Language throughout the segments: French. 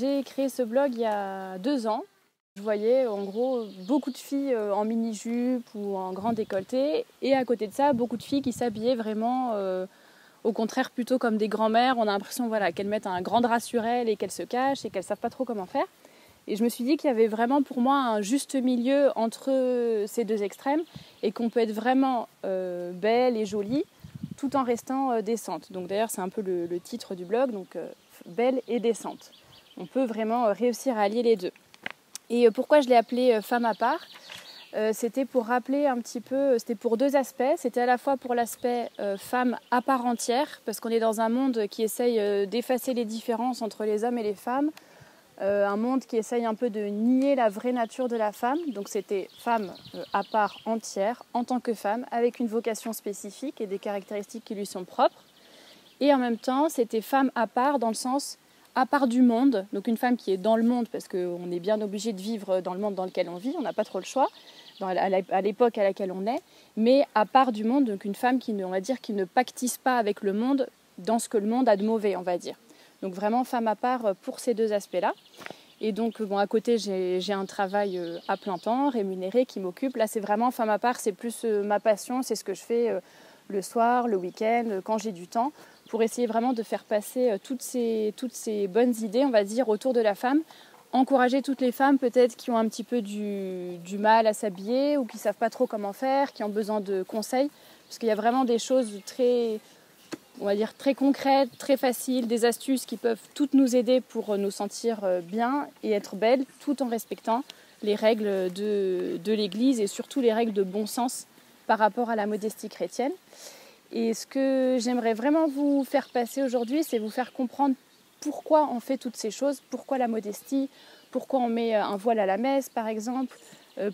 J'ai créé ce blog il y a 2 ans. Je voyais en gros beaucoup de filles en mini-jupe ou en grand décolleté et à côté de ça, beaucoup de filles qui s'habillaient vraiment au contraire plutôt comme des grand-mères. On a l'impression qu'elles mettent un grand drap sur elles et qu'elles se cachent et qu'elles ne savent pas trop comment faire. Et je me suis dit qu'il y avait vraiment pour moi un juste milieu entre ces deux extrêmes et qu'on peut être vraiment belle et jolie tout en restant décente. Donc d'ailleurs c'est un peu le titre du blog, donc belle et décente. On peut vraiment réussir à allier les deux. Et pourquoi je l'ai appelé Femme à part ? C'était pour rappeler un petit peu, c'était pour 2 aspects. C'était à la fois pour l'aspect femme à part entière, parce qu'on est dans un monde qui essaye d'effacer les différences entre les hommes et les femmes, un monde qui essaye un peu de nier la vraie nature de la femme. Donc c'était femme à part entière, en tant que femme, avec une vocation spécifique et des caractéristiques qui lui sont propres. Et en même temps, c'était femme à part dans le sens à part du monde, donc une femme qui est dans le monde, parce qu'on est bien obligé de vivre dans le monde dans lequel on vit, on n'a pas trop le choix, à l'époque à laquelle on est, mais à part du monde, donc une femme qui ne pactise pas avec le monde dans ce que le monde a de mauvais, on va dire. Donc vraiment femme à part pour ces 2 aspects-là. Et donc à côté, j'ai un travail à plein temps, rémunéré, qui m'occupe. Là, c'est vraiment femme à part, c'est plus ma passion, c'est ce que je fais le soir, le week-end, quand j'ai du temps, pour essayer vraiment de faire passer toutes ces bonnes idées, on va dire, autour de la femme. Encourager toutes les femmes peut-être qui ont un petit peu du mal à s'habiller ou qui ne savent pas trop comment faire, qui ont besoin de conseils. Parce qu'il y a vraiment des choses très concrètes, très faciles, des astuces qui peuvent toutes nous aider pour nous sentir bien et être belles, tout en respectant les règles de l'Église et surtout les règles de bon sens par rapport à la modestie chrétienne. Et ce que j'aimerais vraiment vous faire passer aujourd'hui, c'est vous faire comprendre pourquoi on fait toutes ces choses, pourquoi la modestie, pourquoi on met un voile à la messe par exemple,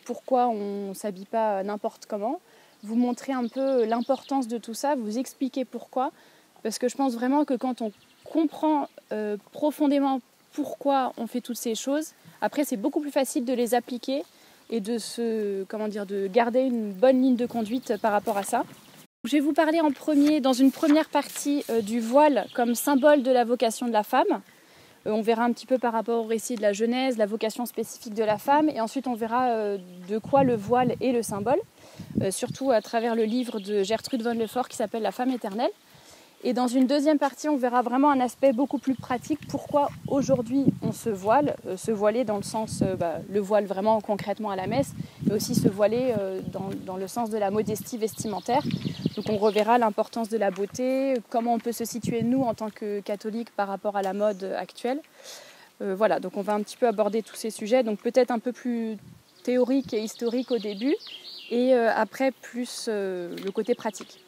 pourquoi on ne s'habille pas n'importe comment. Vous montrer un peu l'importance de tout ça, vous expliquer pourquoi, parce que je pense vraiment que quand on comprend profondément pourquoi on fait toutes ces choses, après c'est beaucoup plus facile de les appliquer et de garder une bonne ligne de conduite par rapport à ça. Je vais vous parler dans une première partie du voile comme symbole de la vocation de la femme. On verra un petit peu par rapport au récit de la Genèse, la vocation spécifique de la femme, et ensuite on verra de quoi le voile est le symbole, surtout à travers le livre de Gertrude von Lefort qui s'appelle La femme éternelle. Et dans une deuxième partie, on verra vraiment un aspect beaucoup plus pratique, pourquoi aujourd'hui on se voile, se voiler dans le sens, le voile vraiment concrètement à la messe, mais aussi se voiler dans le sens de la modestie vestimentaire. Donc on reverra l'importance de la beauté, comment on peut se situer nous en tant que catholiques par rapport à la mode actuelle. Donc on va un petit peu aborder tous ces sujets, donc peut-être un peu plus théorique et historique au début, et après plus le côté pratique.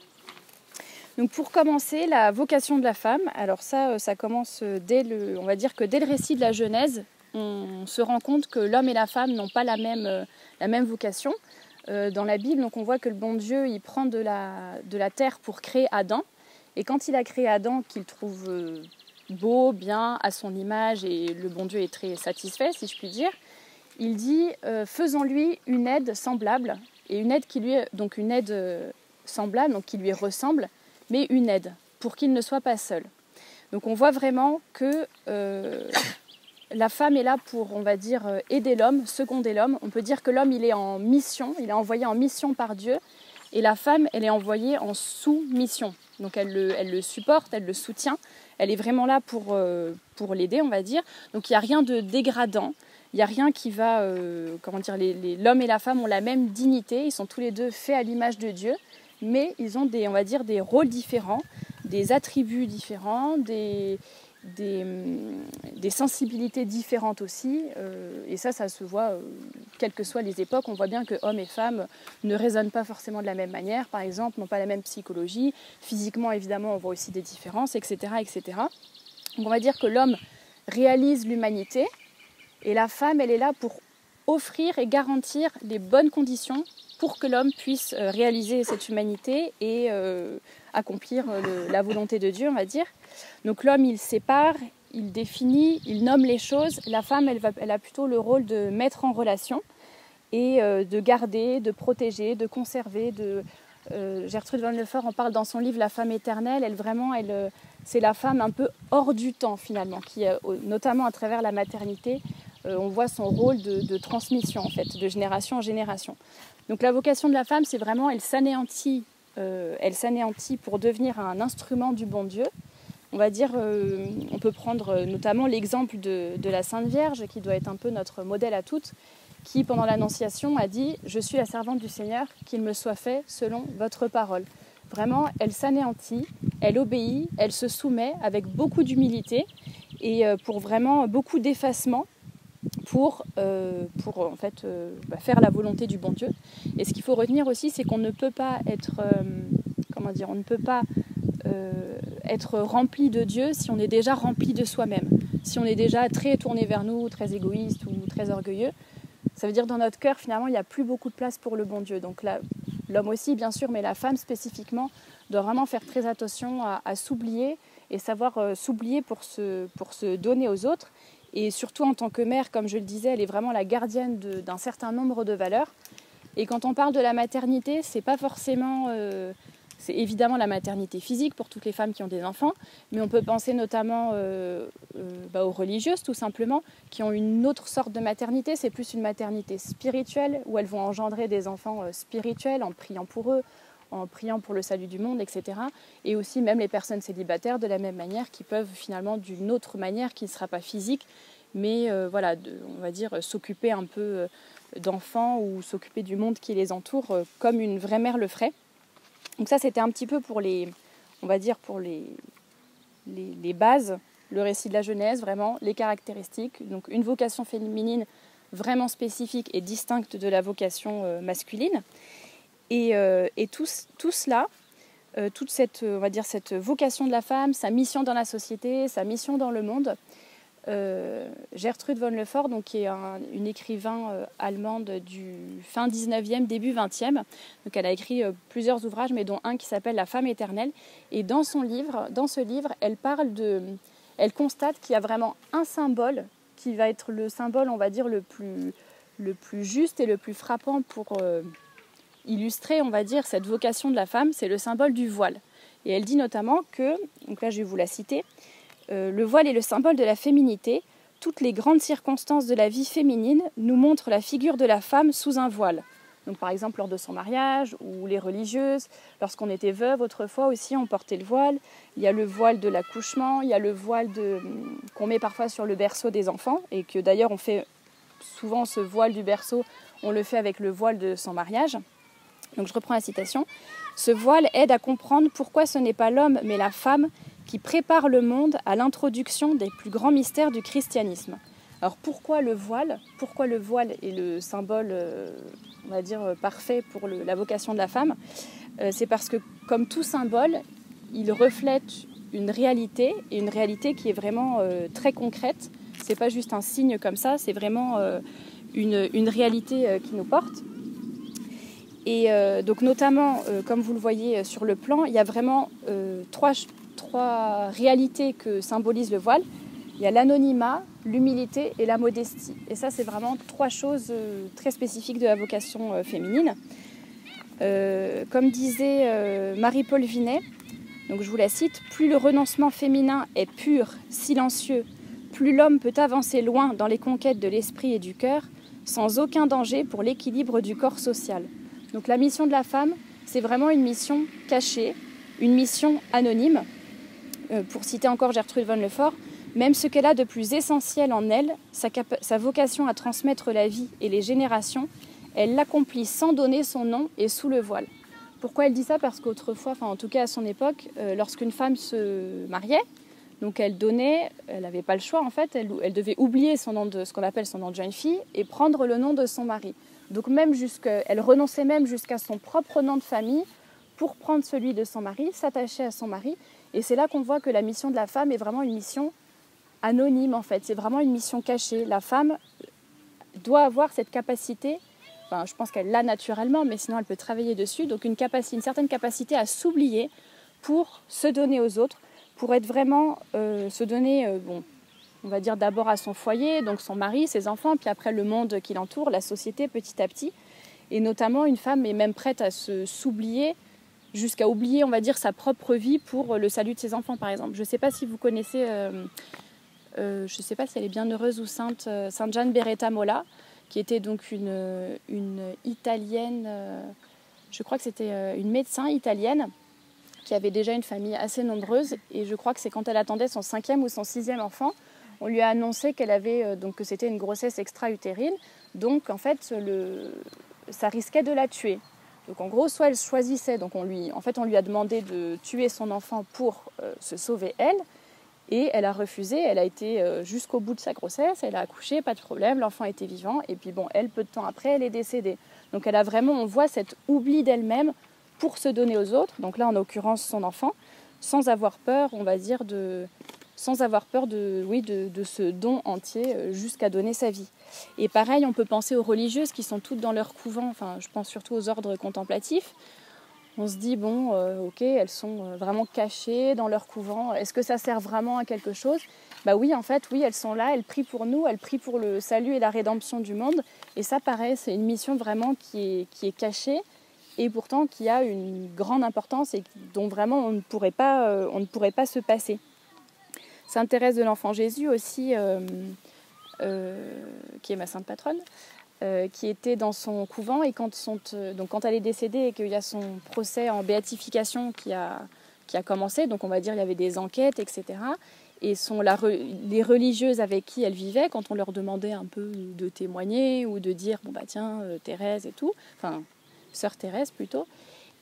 Donc pour commencer, la vocation de la femme, alors ça commence dès le récit de la Genèse, on se rend compte que l'homme et la femme n'ont pas la même vocation. Dans la Bible, donc on voit que le bon Dieu, il prend de la terre pour créer Adam, et quand il a créé Adam, qu'il trouve beau, bien, à son image, et le bon Dieu est très satisfait, si je puis dire, il dit faisons-lui une aide semblable, et une aide semblable, donc qui lui ressemble, mais une aide, pour qu'il ne soit pas seul. Donc on voit vraiment que la femme est là pour, on va dire, aider l'homme, seconder l'homme. On peut dire que l'homme, il est en mission, il est envoyé en mission par Dieu, et la femme, elle est envoyée en sous-mission. Donc elle le supporte, elle le soutient, elle est vraiment là pour l'aider, on va dire. Donc il n'y a rien de dégradant, il n'y a rien qui va, l'homme et la femme ont la même dignité, ils sont tous les deux faits à l'image de Dieu, mais ils ont des rôles différents, des attributs différents, des sensibilités différentes aussi, et ça se voit, quelles que soient les époques. On voit bien que hommes et femmes ne raisonnent pas forcément de la même manière, par exemple, n'ont pas la même psychologie, physiquement évidemment on voit aussi des différences, etc. Donc on va dire que l'homme réalise l'humanité, et la femme, elle est là pour offrir et garantir les bonnes conditions pour que l'homme puisse réaliser cette humanité et accomplir la volonté de Dieu, on va dire. Donc l'homme, il sépare, il définit, il nomme les choses. La femme, elle a plutôt le rôle de mettre en relation et de garder, de protéger, de conserver. Gertrude von Lefort en parle dans son livre La femme éternelle. c'est la femme un peu hors du temps finalement, qui, notamment à travers la maternité, on voit son rôle de transmission en fait, de génération en génération. Donc la vocation de la femme, c'est vraiment, elle s'anéantit pour devenir un instrument du bon Dieu. On va dire, on peut prendre notamment l'exemple de la Sainte Vierge, qui doit être un peu notre modèle à toutes, qui pendant l'Annonciation a dit « Je suis la servante du Seigneur, qu'il me soit fait selon votre parole ». Vraiment, elle s'anéantit, elle obéit, elle se soumet avec beaucoup d'humilité et pour vraiment beaucoup d'effacement pour en fait, faire la volonté du bon Dieu. Et ce qu'il faut retenir aussi, c'est qu'on ne peut pas être, on ne peut pas être rempli de Dieu si on est déjà rempli de soi-même, si on est déjà très tourné vers nous, très égoïste ou très orgueilleux. Ça veut dire que dans notre cœur, finalement, il n'y a plus beaucoup de place pour le bon Dieu. Donc là, l'homme aussi, bien sûr, mais la femme spécifiquement doit vraiment faire très attention à s'oublier et savoir s'oublier pour se donner aux autres. Et surtout en tant que mère, comme je le disais, elle est vraiment la gardienne d'un certain nombre de valeurs. Et quand on parle de la maternité, c'est pas forcément... c'est évidemment la maternité physique pour toutes les femmes qui ont des enfants, mais on peut penser notamment aux religieuses tout simplement, qui ont une autre sorte de maternité. C'est plus une maternité spirituelle, où elles vont engendrer des enfants spirituels en priant pour eux, en priant pour le salut du monde, etc. Et aussi même les personnes célibataires de la même manière, qui peuvent finalement d'une autre manière qui ne sera pas physique, mais on va dire s'occuper un peu d'enfants ou s'occuper du monde qui les entoure comme une vraie mère le ferait. Donc ça c'était un petit peu pour les bases, le récit de la Genèse, vraiment, les caractéristiques. Donc une vocation féminine vraiment spécifique et distincte de la vocation masculine. Et tout cela, toute cette vocation de la femme, sa mission dans la société, sa mission dans le monde, Gertrude von Lefort, donc, qui est une écrivain allemande du fin 19e, début 20e. Donc, elle a écrit plusieurs ouvrages, mais dont un qui s'appelle La femme éternelle. Et dans ce livre, elle constate qu'il y a vraiment un symbole qui va être le symbole, on va dire, le plus juste et le plus frappant pour illustrer, on va dire, cette vocation de la femme, c'est le symbole du voile. Et elle dit notamment que, donc là je vais vous la citer, le voile est le symbole de la féminité. Toutes les grandes circonstances de la vie féminine nous montrent la figure de la femme sous un voile. Donc par exemple lors de son mariage, ou les religieuses, lorsqu'on était veuve autrefois aussi on portait le voile. Il y a le voile de l'accouchement, il y a le voile qu'on met parfois sur le berceau des enfants, et que d'ailleurs on fait souvent ce voile du berceau, on le fait avec le voile de son mariage. Donc je reprends la citation. « Ce voile aide à comprendre pourquoi ce n'est pas l'homme mais la femme qui prépare le monde à l'introduction des plus grands mystères du christianisme. » Alors pourquoi le voile est le symbole, on va dire, parfait pour la vocation de la femme? C'est parce que comme tout symbole, il reflète une réalité, et une réalité qui est vraiment très concrète. C'est pas juste un signe comme ça, c'est vraiment une réalité qui nous porte. Et donc notamment, comme vous le voyez sur le plan, il y a vraiment trois réalités que symbolise le voile. Il y a l'anonymat, l'humilité et la modestie. Et ça, c'est vraiment trois choses très spécifiques de la vocation féminine. Comme disait Marie-Paul Vinet, donc je vous la cite, « Plus le renoncement féminin est pur, silencieux, plus l'homme peut avancer loin dans les conquêtes de l'esprit et du cœur, sans aucun danger pour l'équilibre du corps social. » Donc la mission de la femme, c'est vraiment une mission cachée, une mission anonyme. Pour citer encore Gertrude von Lefort, même ce qu'elle a de plus essentiel en elle, sa vocation à transmettre la vie et les générations, elle l'accomplit sans donner son nom et sous le voile. Pourquoi elle dit ça? Parce qu'autrefois, en tout cas à son époque, lorsqu'une femme se mariait, donc elle n'avait pas le choix en fait, elle devait oublier son nom ce qu'on appelle son nom de jeune fille et prendre le nom de son mari. Donc elle renonçait même jusqu'à son propre nom de famille pour prendre celui de son mari, s'attacher à son mari. Et c'est là qu'on voit que la mission de la femme est vraiment une mission anonyme en fait. C'est vraiment une mission cachée. La femme doit avoir cette capacité, je pense qu'elle l'a naturellement, mais sinon elle peut travailler dessus. Donc une certaine capacité à s'oublier pour se donner aux autres, pour être vraiment se donner... on va dire d'abord à son foyer, donc son mari, ses enfants, puis après le monde qui l'entoure, la société petit à petit. Et notamment, une femme est même prête à s'oublier jusqu'à oublier, on va dire, sa propre vie pour le salut de ses enfants, par exemple. Je ne sais pas si vous connaissez, je ne sais pas si elle est bienheureuse ou sainte Jeanne Beretta Molla, qui était donc une italienne, je crois que c'était une médecin italienne, qui avait déjà une famille assez nombreuse. Et je crois que c'est quand elle attendait son 5e ou son 6e enfant, on lui a annoncé qu'elle avait, donc que c'était une grossesse extra-utérine. Donc, en fait, ça risquait de la tuer. Donc, en gros, soit elle choisissait, donc on lui a demandé de tuer son enfant pour se sauver elle. Et elle a refusé, elle a été jusqu'au bout de sa grossesse, elle a accouché, pas de problème, l'enfant était vivant. Et puis bon, elle, peu de temps après, elle est décédée. Donc elle a vraiment, on voit cet oubli d'elle-même pour se donner aux autres. Donc là, en l'occurrence, son enfant, sans avoir peur, on va dire, de ce don entier jusqu'à donner sa vie. Et pareil, on peut penser aux religieuses qui sont toutes dans leur couvent, enfin je pense surtout aux ordres contemplatifs. On se dit, bon, ok, elles sont vraiment cachées dans leur couvent. Est-ce que ça sert vraiment à quelque chose ? Bah oui, en fait, oui, elles sont là, elles prient pour nous, elles prient pour le salut et la rédemption du monde. Et ça, pareil, c'est une mission vraiment qui est cachée et pourtant qui a une grande importance et dont vraiment on ne pourrait pas se passer. Sainte Thérèse de l'Enfant Jésus aussi, qui est ma sainte patronne, qui était dans son couvent et quand elle est décédée et qu'il y a son procès en béatification qui a commencé, donc on va dire il y avait des enquêtes, etc. Et les religieuses avec qui elle vivait, quand on leur demandait un peu de témoigner ou de dire bon bah tiens Thérèse et tout, enfin sœur Thérèse plutôt,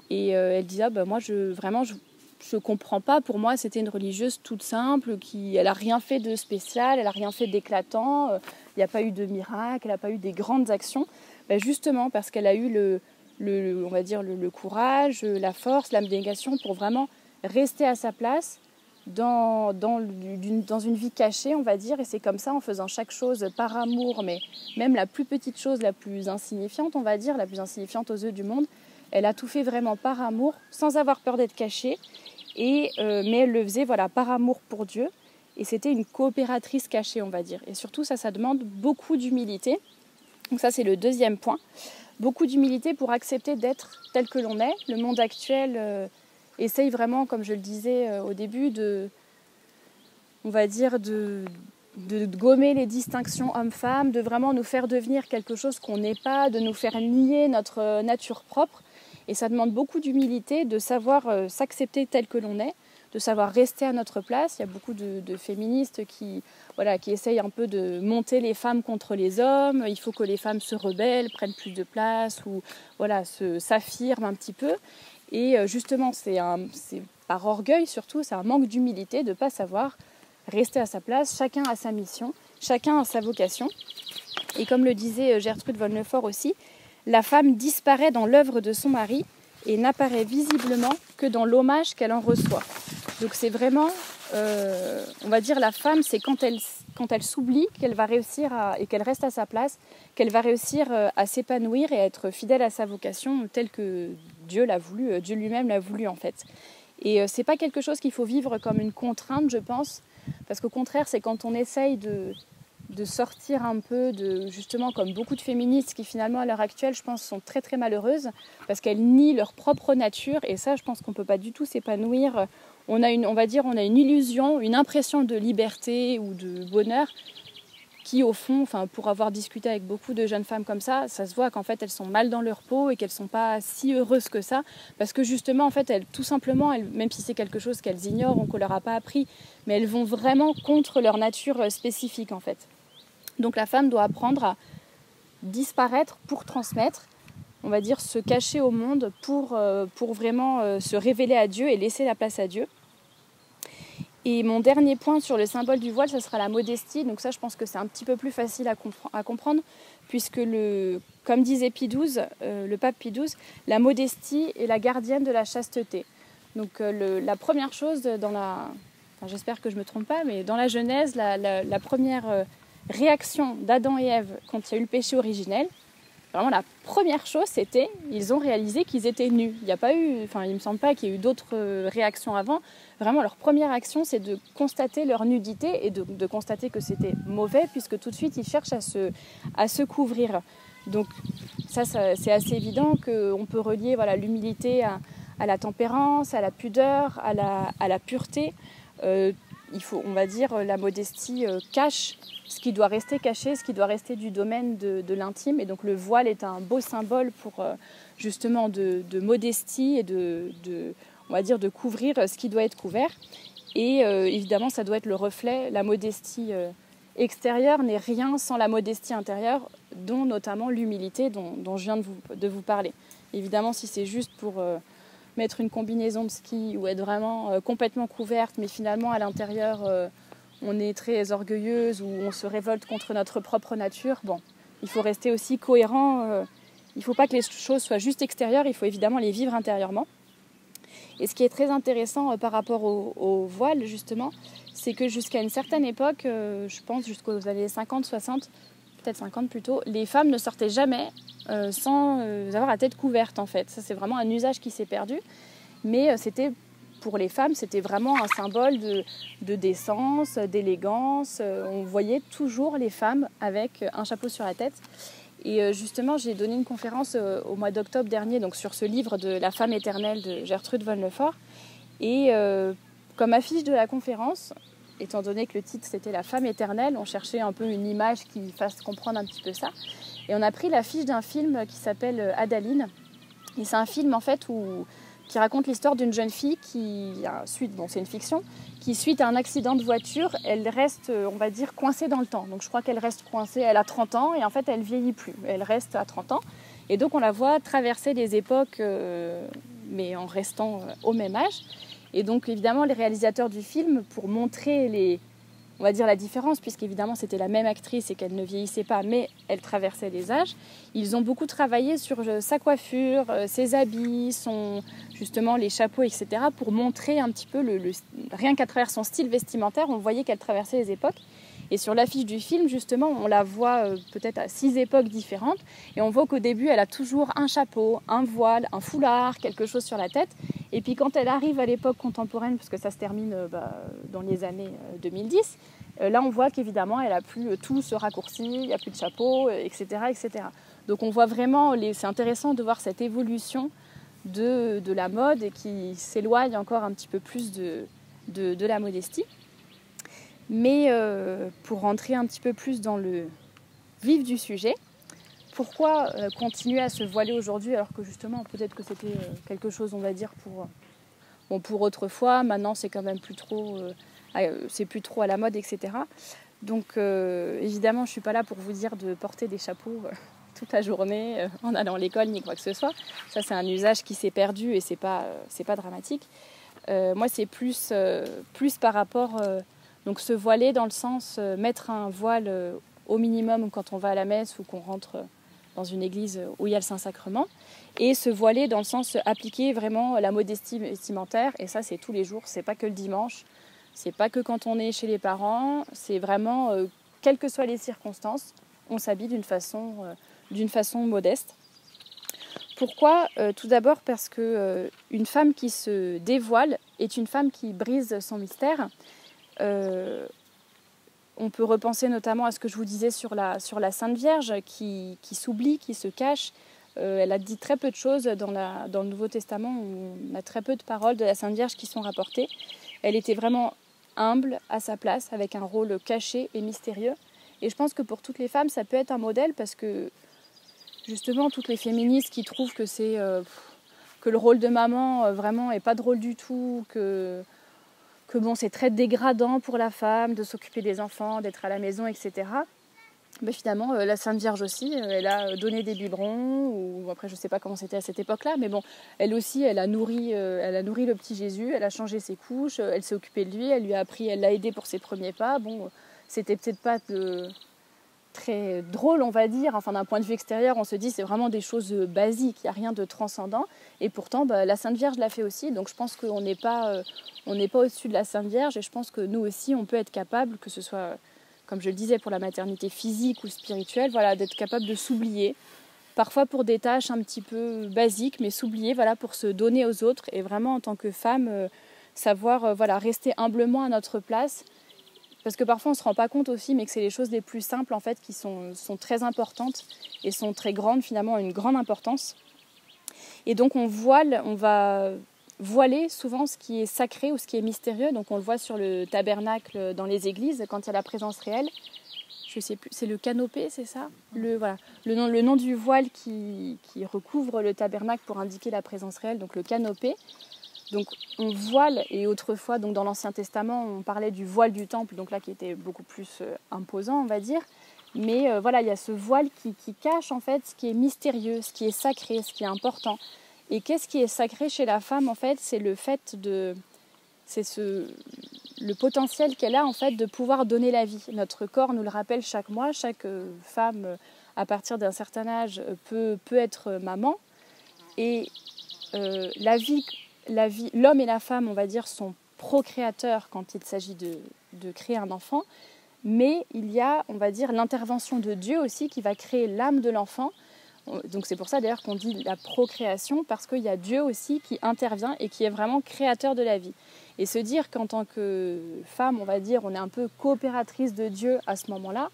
et elle disait moi je comprends pas, pour moi c'était une religieuse toute simple, elle a rien fait de spécial, elle a rien fait d'éclatant, il n'y a pas eu de miracle, elle n'a pas eu des grandes actions, justement parce qu'elle a eu on va dire le courage, la force, l'abnégation pour vraiment rester à sa place dans une vie cachée, on va dire, et c'est comme ça en faisant chaque chose par amour, mais même la plus petite chose, la plus insignifiante, on va dire, la plus insignifiante aux yeux du monde, elle a tout fait vraiment par amour, sans avoir peur d'être cachée. Mais elle le faisait par amour pour Dieu. Et c'était une coopératrice cachée, on va dire. Et surtout, ça demande beaucoup d'humilité. Donc ça, c'est le deuxième point. Beaucoup d'humilité pour accepter d'être tel que l'on est. Le monde actuel essaye vraiment, comme je le disais au début, de gommer les distinctions hommes-femmes, de vraiment nous faire devenir quelque chose qu'on n'est pas, de nous faire nier notre nature propre. Et ça demande beaucoup d'humilité, de savoir s'accepter tel que l'on est, de savoir rester à notre place. Il y a beaucoup de féministes qui essayent un peu de monter les femmes contre les hommes. Il faut que les femmes se rebellent, prennent plus de place ou s'affirment un petit peu. Et justement, c'est par orgueil surtout, c'est un manque d'humilité de ne pas savoir rester à sa place. Chacun a sa mission, chacun a sa vocation. Et comme le disait Gertrude von Lefort aussi, la femme disparaît dans l'œuvre de son mari et n'apparaît visiblement que dans l'hommage qu'elle en reçoit. Donc c'est vraiment, on va dire, la femme, c'est quand elle s'oublie qu'elle va réussir et qu'elle reste à sa place, qu'elle va réussir à s'épanouir et à être fidèle à sa vocation telle que Dieu l'a voulu, Dieu lui-même l'a voulu en fait. Et c'est pas quelque chose qu'il faut vivre comme une contrainte, je pense, parce qu'au contraire, c'est quand on essaye de sortir un peu justement comme beaucoup de féministes qui finalement à l'heure actuelle je pense sont très très malheureuses parce qu'elles nient leur propre nature et ça je pense qu'on ne peut pas du tout s'épanouir. On a une illusion, une impression de liberté ou de bonheur qui au fond, pour avoir discuté avec beaucoup de jeunes femmes comme ça se voit qu'en fait elles sont mal dans leur peau et qu'elles ne sont pas si heureuses que ça parce que justement en fait tout simplement, même si c'est quelque chose qu'elles ignorent ou qu'on leur a pas appris, mais elles vont vraiment contre leur nature spécifique en fait. Donc la femme doit apprendre à disparaître pour transmettre, on va dire se cacher au monde pour vraiment se révéler à Dieu et laisser la place à Dieu. Et mon dernier point sur le symbole du voile, ce sera la modestie. Donc ça, je pense que c'est un petit peu plus facile à comprendre, puisque comme disait Pie XII, le pape Pie XII, la modestie est la gardienne de la chasteté. Donc la première chose j'espère que je ne me trompe pas, mais dans la Genèse, la première réaction d'Adam et Ève quand il y a eu le péché originel, vraiment la première chose c'était ils ont réalisé qu'ils étaient nus. Il me semble pas qu'il y ait eu d'autres réactions avant. Vraiment leur première action c'est de constater leur nudité et de constater que c'était mauvais puisque tout de suite ils cherchent à se couvrir. Donc ça c'est assez évident qu'on peut relier l'humilité à la tempérance, à la pudeur, à la pureté. Il faut, on va dire, la modestie cache ce qui doit rester caché, ce qui doit rester du domaine de l'intime. Et donc le voile est un beau symbole pour justement de modestie et on va dire, de couvrir ce qui doit être couvert. Et évidemment, ça doit être le reflet. La modestie extérieure n'est rien sans la modestie intérieure, dont notamment l'humilité dont je viens de vous parler. Évidemment, si c'est juste pour mettre une combinaison de ski ou être vraiment complètement couverte, mais finalement à l'intérieur on est très orgueilleuse ou on se révolte contre notre propre nature, bon, il faut rester aussi cohérent. Il ne faut pas que les choses soient juste extérieures, il faut évidemment les vivre intérieurement. Et ce qui est très intéressant par rapport au voile, justement, c'est que jusqu'à une certaine époque, je pense jusqu'aux années 50, 60, peut-être 50 plutôt, les femmes ne sortaient jamais sans avoir la tête couverte, en fait. Ça, c'est vraiment un usage qui s'est perdu. Mais c'était, pour les femmes, c'était vraiment un symbole de décence, d'élégance. On voyait toujours les femmes avec un chapeau sur la tête. Et justement, j'ai donné une conférence au mois d'octobre dernier donc sur ce livre de La femme éternelle de Gertrude von Lefort. Et comme affiche de la conférence, étant donné que le titre c'était La femme éternelle, on cherchait un peu une image qui fasse comprendre un petit peu ça. Et on a pris l'affiche d'un film qui s'appelle Adaline. Et c'est un film en fait qui raconte l'histoire d'une jeune fille c'est une fiction, qui suite à un accident de voiture, elle reste, on va dire, coincée dans le temps. Donc je crois qu'elle reste coincée, elle a 30 ans et en fait elle vieillit plus, elle reste à 30 ans. Et donc on la voit traverser les époques, mais en restant au même âge. Et donc évidemment les réalisateurs du film, pour montrer on va dire la différence, puisqu'évidemment c'était la même actrice et qu'elle ne vieillissait pas, mais elle traversait les âges. Ils ont beaucoup travaillé sur sa coiffure, ses habits, justement les chapeaux, etc. pour montrer un petit peu, rien qu'à travers son style vestimentaire, on voyait qu'elle traversait les époques. Et sur l'affiche du film, justement, on la voit peut-être à 6 époques différentes. Et on voit qu'au début, elle a toujours un chapeau, un voile, un foulard, quelque chose sur la tête. Et puis quand elle arrive à l'époque contemporaine, parce que ça se termine dans les années 2010, là on voit qu'évidemment elle a plus tout se raccourci, il n'y a plus de chapeau, etc., etc. Donc on voit vraiment, c'est intéressant de voir cette évolution de la mode et qui s'éloigne encore un petit peu plus de la modestie. Mais pour rentrer un petit peu plus dans le vif du sujet, pourquoi continuer à se voiler aujourd'hui alors que justement peut-être que c'était quelque chose, on va dire, pour autrefois, maintenant c'est quand même plus trop à la mode, etc. Donc évidemment je ne suis pas là pour vous dire de porter des chapeaux toute la journée en allant à l'école ni quoi que ce soit. Ça c'est un usage qui s'est perdu et c'est pas dramatique. Moi c'est plus par rapport donc se voiler dans le sens mettre un voile au minimum quand on va à la messe ou qu'on rentre dans une église où il y a le Saint-Sacrement, et se voiler dans le sens appliquer vraiment la modestie vestimentaire, et ça c'est tous les jours, c'est pas que le dimanche, c'est pas que quand on est chez les parents, c'est vraiment, quelles que soient les circonstances, on s'habille d'une façon modeste. Pourquoi ? Tout d'abord parce que une femme qui se dévoile est une femme qui brise son mystère. On peut repenser notamment à ce que je vous disais sur la Sainte Vierge qui s'oublie, qui se cache. Elle a dit très peu de choses dans le Nouveau Testament, où on a très peu de paroles de la Sainte Vierge qui sont rapportées. Elle était vraiment humble à sa place, avec un rôle caché et mystérieux. Et je pense que pour toutes les femmes, ça peut être un modèle parce que justement, toutes les féministes qui trouvent que que le rôle de maman vraiment est pas drôle du tout, que bon, c'est très dégradant pour la femme de s'occuper des enfants, d'être à la maison, etc. Mais finalement, la Sainte Vierge aussi, elle a donné des biberons, ou après je ne sais pas comment c'était à cette époque-là, mais bon, elle aussi, elle a nourri le petit Jésus, elle a changé ses couches, elle s'est occupée de lui, elle lui a appris, elle l'a aidé pour ses premiers pas. Bon, c'était peut-être pas très drôle, on va dire. Enfin, d'un point de vue extérieur, on se dit c'est vraiment des choses basiques, il n'y a rien de transcendant. Et pourtant, la Sainte Vierge l'a fait aussi. Donc je pense qu'on n'est pas au-dessus de la Sainte Vierge. Et je pense que nous aussi, on peut être capable, que ce soit, comme je le disais, pour la maternité physique ou spirituelle, voilà, d'être capable de s'oublier. Parfois pour des tâches un petit peu basiques, mais s'oublier, voilà, pour se donner aux autres. Et vraiment, en tant que femme, savoir rester humblement à notre place. Parce que parfois on ne se rend pas compte aussi, mais que c'est les choses les plus simples en fait qui sont très importantes et sont très grandes, finalement, ont une grande importance. Et donc on va voiler souvent ce qui est sacré ou ce qui est mystérieux. Donc on le voit sur le tabernacle dans les églises, quand il y a la présence réelle. Je sais plus, c'est le canopé, c'est ça? Voilà. Le nom du voile qui recouvre le tabernacle pour indiquer la présence réelle, donc le canopé. Donc on voile, et autrefois, donc dans l'Ancien Testament, on parlait du voile du temple, donc là qui était beaucoup plus imposant, on va dire. Mais voilà, il y a ce voile qui cache en fait ce qui est mystérieux, ce qui est sacré, ce qui est important. Et qu'est-ce qui est sacré chez la femme en fait? C'est le fait de... le potentiel qu'elle a en fait de pouvoir donner la vie. Notre corps nous le rappelle chaque mois, chaque femme à partir d'un certain âge peut être maman. Et l'homme et la femme, on va dire, sont procréateurs quand il s'agit de créer un enfant. Mais il y a, on va dire, l'intervention de Dieu aussi qui va créer l'âme de l'enfant. Donc c'est pour ça d'ailleurs qu'on dit la procréation, parce qu'il y a Dieu aussi qui intervient et qui est vraiment créateur de la vie. Et se dire qu'en tant que femme, on va dire, on est un peu coopératrice de Dieu à ce moment-là,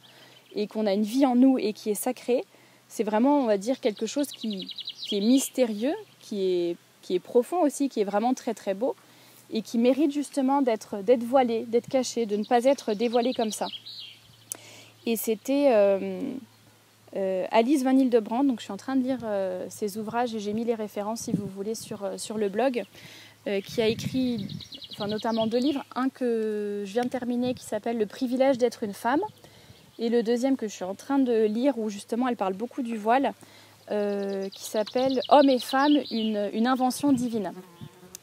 et qu'on a une vie en nous et qui est sacrée, c'est vraiment, on va dire, quelque chose qui est mystérieux, qui est profond aussi, qui est vraiment très très beau, et qui mérite justement d'être voilé, d'être caché, de ne pas être dévoilé comme ça. Et c'était Alice Van Hildebrand, donc je suis en train de lire ses ouvrages et j'ai mis les références si vous voulez sur le blog, qui a écrit notamment 2 livres, un que je viens de terminer qui s'appelle Le privilège d'être une femme, et le deuxième que je suis en train de lire où justement elle parle beaucoup du voile, qui s'appelle Hommes et femmes, une invention divine.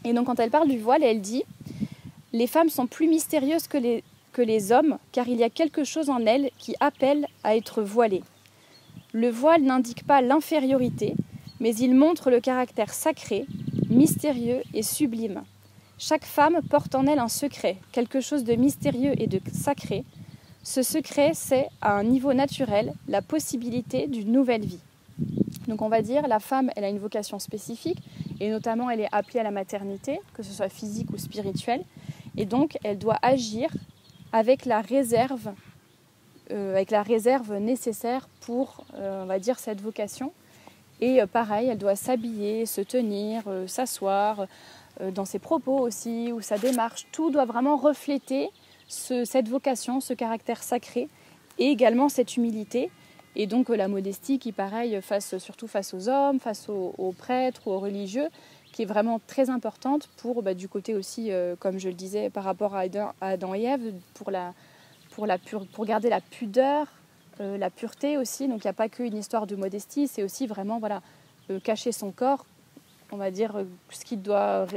Et donc quand elle parle du voile, elle dit « Les femmes sont plus mystérieuses que les hommes, car il y a quelque chose en elles qui appelle à être voilées. Le voile n'indique pas l'infériorité, mais il montre le caractère sacré, mystérieux et sublime. Chaque femme porte en elle un secret, quelque chose de mystérieux et de sacré. Ce secret, c'est, à un niveau naturel, la possibilité d'une nouvelle vie. » Donc on va dire, la femme, elle a une vocation spécifique, et notamment elle est appelée à la maternité, que ce soit physique ou spirituelle, et donc elle doit agir avec la réserve nécessaire pour, on va dire, cette vocation. Et pareil, elle doit s'habiller, se tenir, s'asseoir, dans ses propos aussi, ou sa démarche. Tout doit vraiment refléter cette vocation, ce caractère sacré, et également cette humilité. Et donc la modestie qui, pareil, surtout face aux hommes, face aux prêtres ou aux religieux, qui est vraiment très importante pour, du côté aussi, comme je le disais, par rapport à Adam et Ève, pour garder la pudeur, la pureté aussi. Donc il n'y a pas qu'une histoire de modestie, c'est aussi vraiment cacher son corps, on va dire, ce qui doit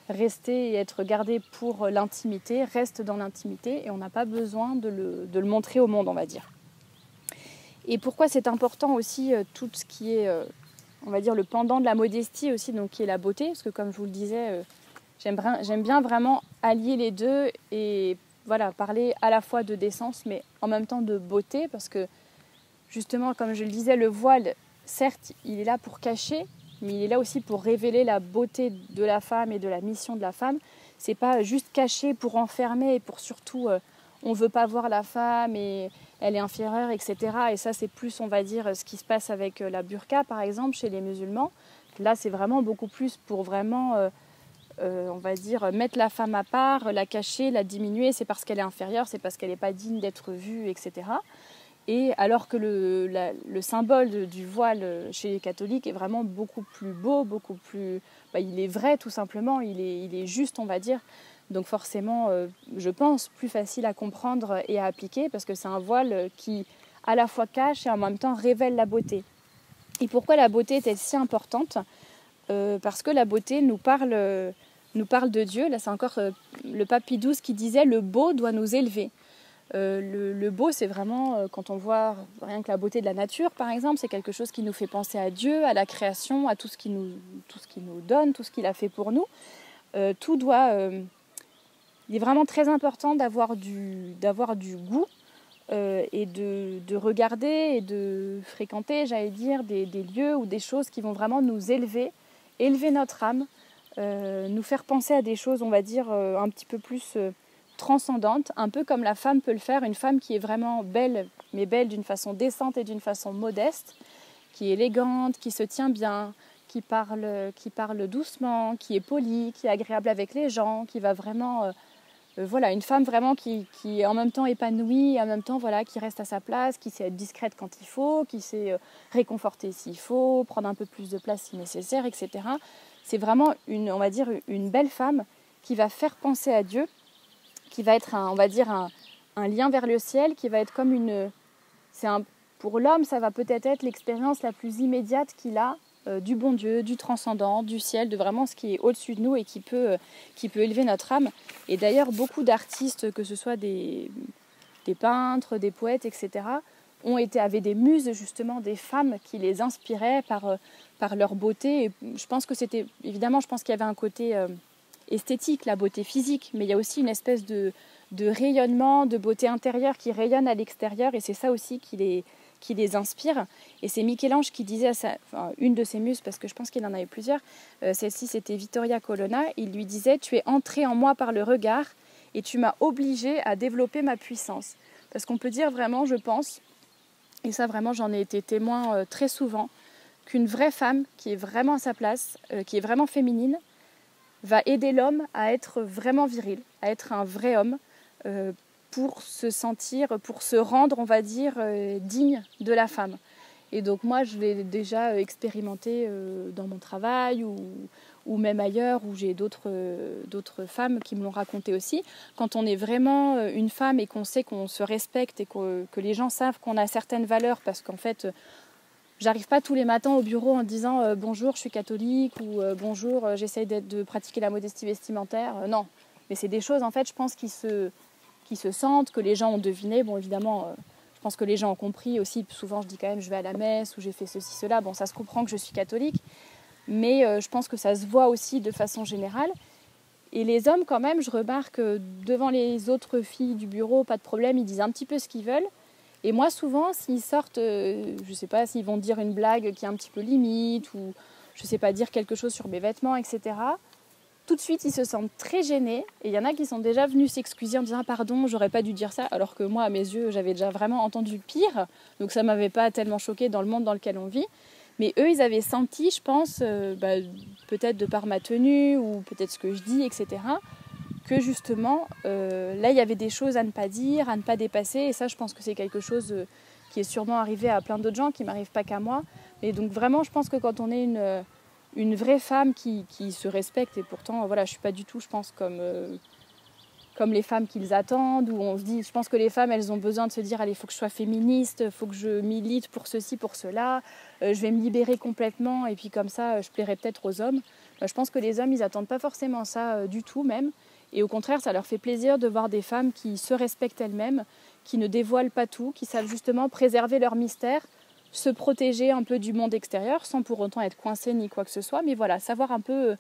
rester et être gardé pour l'intimité, reste dans l'intimité, et on n'a pas besoin de le montrer au monde, on va dire. Et pourquoi c'est important aussi tout ce qui est, on va dire, le pendant de la modestie aussi, donc qui est la beauté, parce que comme je vous le disais, j'aime bien vraiment allier les deux et parler à la fois de décence, mais en même temps de beauté, parce que justement, comme je le disais, le voile, certes, il est là pour cacher, mais il est là aussi pour révéler la beauté de la femme et de la mission de la femme. C'est pas juste caché pour enfermer et pour surtout, on veut pas voir la femme et elle est inférieure, etc. Et ça, c'est plus, on va dire, ce qui se passe avec la burqa, par exemple, chez les musulmans. Là, c'est vraiment beaucoup plus pour vraiment, on va dire, mettre la femme à part, la cacher, la diminuer. C'est parce qu'elle est inférieure, c'est parce qu'elle n'est pas digne d'être vue, etc. Et alors que le symbole du voile chez les catholiques est vraiment beaucoup plus beau, beaucoup plus... il est vrai, tout simplement, il est juste, on va dire. Donc forcément, je pense, plus facile à comprendre et à appliquer, parce que c'est un voile qui, à la fois, cache et en même temps révèle la beauté. Et pourquoi la beauté est-elle si importante ? Parce que la beauté nous parle de Dieu. Là, c'est encore le pape Pie XII qui disait « Le beau doit nous élever ». Le beau, c'est vraiment, quand on voit rien que la beauté de la nature, par exemple, c'est quelque chose qui nous fait penser à Dieu, à la création, à tout ce qu'il nous donne, tout ce qu'il a fait pour nous. Tout doit... il est vraiment très important d'avoir du goût et de regarder et de fréquenter, j'allais dire, des lieux ou des choses qui vont vraiment nous élever notre âme, nous faire penser à des choses, on va dire, un petit peu plus transcendantes, un peu comme la femme peut le faire, une femme qui est vraiment belle, mais belle d'une façon décente et d'une façon modeste, qui est élégante, qui se tient bien, qui parle doucement, qui est polie, qui est agréable avec les gens, qui va vraiment... voilà, une femme vraiment qui est en même temps épanouie, en même temps voilà, qui reste à sa place, qui sait être discrète quand il faut, qui sait réconforter s'il faut, prendre un peu plus de place si nécessaire, etc. C'est vraiment on va dire, une belle femme qui va faire penser à Dieu, qui va être un lien vers le ciel, qui va être comme pour l'homme, ça va peut-être être l'expérience la plus immédiate qu'il a du bon Dieu, du transcendant, du ciel, de vraiment ce qui est au-dessus de nous et qui peut élever notre âme. Et d'ailleurs, beaucoup d'artistes, que ce soit des peintres, des poètes, etc., avaient des muses, justement, des femmes qui les inspiraient par leur beauté. Et je pense que évidemment, je pense qu'il y avait un côté esthétique, la beauté physique, mais il y a aussi une espèce de rayonnement, de beauté intérieure qui rayonne à l'extérieur, et c'est ça aussi qui les inspire. Et c'est Michel-Ange qui disait une de ses muses, parce que je pense qu'il en avait plusieurs, celle-ci c'était Vittoria Colonna, il lui disait « Tu es entré en moi par le regard et tu m'as obligé à développer ma puissance ». Parce qu'on peut dire vraiment, je pense, et ça vraiment j'en ai été témoin très souvent, qu'une vraie femme qui est vraiment à sa place, qui est vraiment féminine, va aider l'homme à être vraiment viril, à être un vrai homme, pour se rendre, on va dire, digne de la femme. Et donc moi, je l'ai déjà expérimenté dans mon travail ou même ailleurs, où j'ai d'autres femmes qui me l'ont raconté aussi. Quand on est vraiment une femme et qu'on sait qu'on se respecte et que les gens savent qu'on a certaines valeurs, parce qu'en fait, j'arrive pas tous les matins au bureau en disant bonjour, je suis catholique, ou bonjour, j'essaye de pratiquer la modestie vestimentaire. Non, mais c'est des choses, en fait, je pense, qui se sentent, que les gens ont deviné. Bon, évidemment, je pense que les gens ont compris aussi. Souvent, je dis quand même, je vais à la messe ou j'ai fait ceci, cela. Bon, ça se comprend que je suis catholique, mais je pense que ça se voit aussi de façon générale. Et les hommes, quand même, je remarque devant les autres filles du bureau, pas de problème, ils disent un petit peu ce qu'ils veulent. Et moi, souvent, s'ils sortent, je sais pas, s'ils vont dire une blague qui est un petit peu limite, ou je sais pas, dire quelque chose sur mes vêtements, etc., tout de suite, ils se sentent très gênés. Et il y en a qui sont déjà venus s'excuser en disant « Ah, pardon, j'aurais pas dû dire ça », alors que moi, à mes yeux, j'avais déjà vraiment entendu le pire. Donc ça m'avait pas tellement choquée dans le monde dans lequel on vit. Mais eux, ils avaient senti, je pense, peut-être de par ma tenue, ou peut-être ce que je dis, etc., que justement, là, il y avait des choses à ne pas dire, à ne pas dépasser. Et ça, je pense que c'est quelque chose qui est sûrement arrivé à plein d'autres gens, qui ne m'arrive pas qu'à moi. Et donc vraiment, je pense que quand on est une vraie femme qui se respecte, et pourtant, voilà, je ne suis pas du tout, je pense, comme les femmes qu'ils attendent, où on se dit, je pense que les femmes, elles ont besoin de se dire, allez, il faut que je sois féministe, il faut que je milite pour ceci, pour cela, je vais me libérer complètement, et puis comme ça, je plairai peut-être aux hommes. Je pense que les hommes, ils n'attendent pas forcément ça du tout, même. Et au contraire, ça leur fait plaisir de voir des femmes qui se respectent elles-mêmes, qui ne dévoilent pas tout, qui savent justement préserver leur mystère, se protéger un peu du monde extérieur, sans pour autant être coincées ni quoi que ce soit, mais voilà, savoir un peu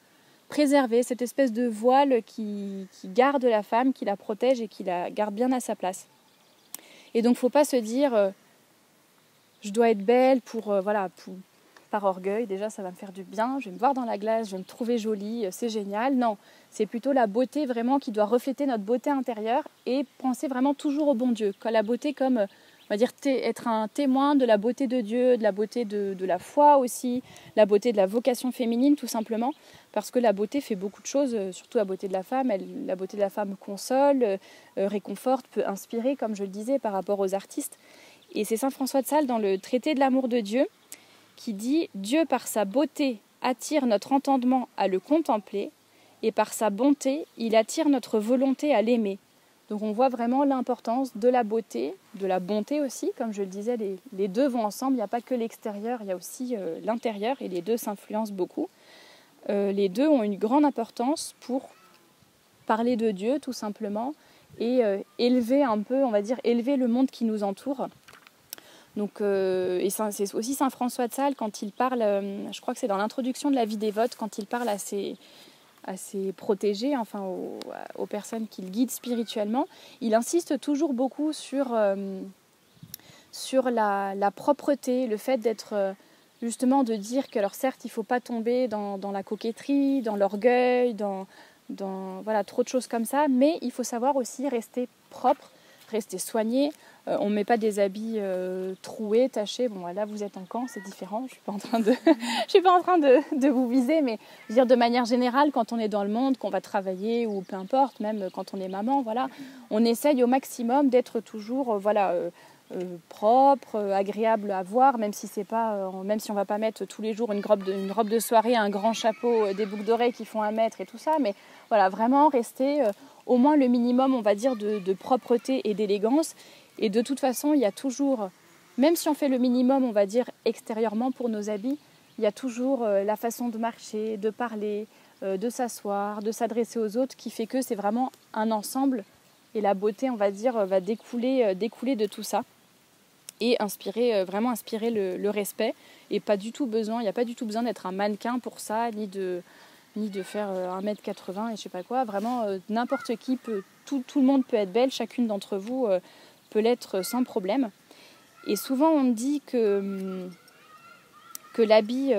préserver cette espèce de voile qui garde la femme, qui la protège et qui la garde bien à sa place. Et donc, il ne faut pas se dire je dois être belle par orgueil, déjà ça va me faire du bien, je vais me voir dans la glace, je vais me trouver jolie, c'est génial. Non, c'est plutôt la beauté vraiment qui doit refléter notre beauté intérieure et penser vraiment toujours au bon Dieu. La beauté comme, on va dire, être un témoin de la beauté de Dieu, de la beauté de la foi aussi, la beauté de la vocation féminine tout simplement, parce que la beauté fait beaucoup de choses, surtout la beauté de la femme. La beauté de la femme console, réconforte, peut inspirer, comme je le disais, par rapport aux artistes. Et c'est Saint François de Sales dans le traité de l'amour de Dieu qui dit « Dieu par sa beauté attire notre entendement à le contempler et par sa bonté, il attire notre volonté à l'aimer. » Donc on voit vraiment l'importance de la beauté, de la bonté aussi, comme je le disais, les deux vont ensemble, il n'y a pas que l'extérieur, il y a aussi l'intérieur et les deux s'influencent beaucoup. Les deux ont une grande importance pour parler de Dieu tout simplement et élever un peu, on va dire, élever le monde qui nous entoure. Donc, et c'est aussi Saint François de Sales quand il parle, je crois que c'est dans l'introduction de la vie dévote, quand il parle à ses protégés, enfin aux personnes qu'il guide spirituellement, il insiste toujours beaucoup sur la propreté, le fait d'être justement de dire que alors certes il ne faut pas tomber dans la coquetterie, dans l'orgueil, dans voilà, trop de choses comme ça, mais il faut savoir aussi rester propre, rester soigné, On ne met pas des habits troués, tachés. Bon, là, vous êtes en camp, c'est différent. Je ne suis pas en train de vous viser, mais je veux dire, de manière générale, quand on est dans le monde, qu'on va travailler ou peu importe, même quand on est maman, voilà, on essaye au maximum d'être toujours propre, agréable à voir, même si c'est pas, même si on ne va pas mettre tous les jours une robe de soirée, un grand chapeau, des boucles d'oreilles qui font 1 mètre et tout ça. Mais voilà, vraiment rester au moins le minimum, on va dire, de propreté et d'élégance. Et de toute façon, il y a toujours, même si on fait le minimum, on va dire, extérieurement pour nos habits, il y a toujours la façon de marcher, de parler, de s'asseoir, de s'adresser aux autres, qui fait que c'est vraiment un ensemble. Et la beauté, on va dire, va découler de tout ça. Et vraiment inspirer le respect. Et pas du tout besoin, il n'y a pas du tout besoin d'être un mannequin pour ça, ni de faire 1m80 et je sais pas quoi. Vraiment, n'importe qui tout le monde peut être belle, chacune d'entre vous peut l'être sans problème. Et souvent on dit que l'habit,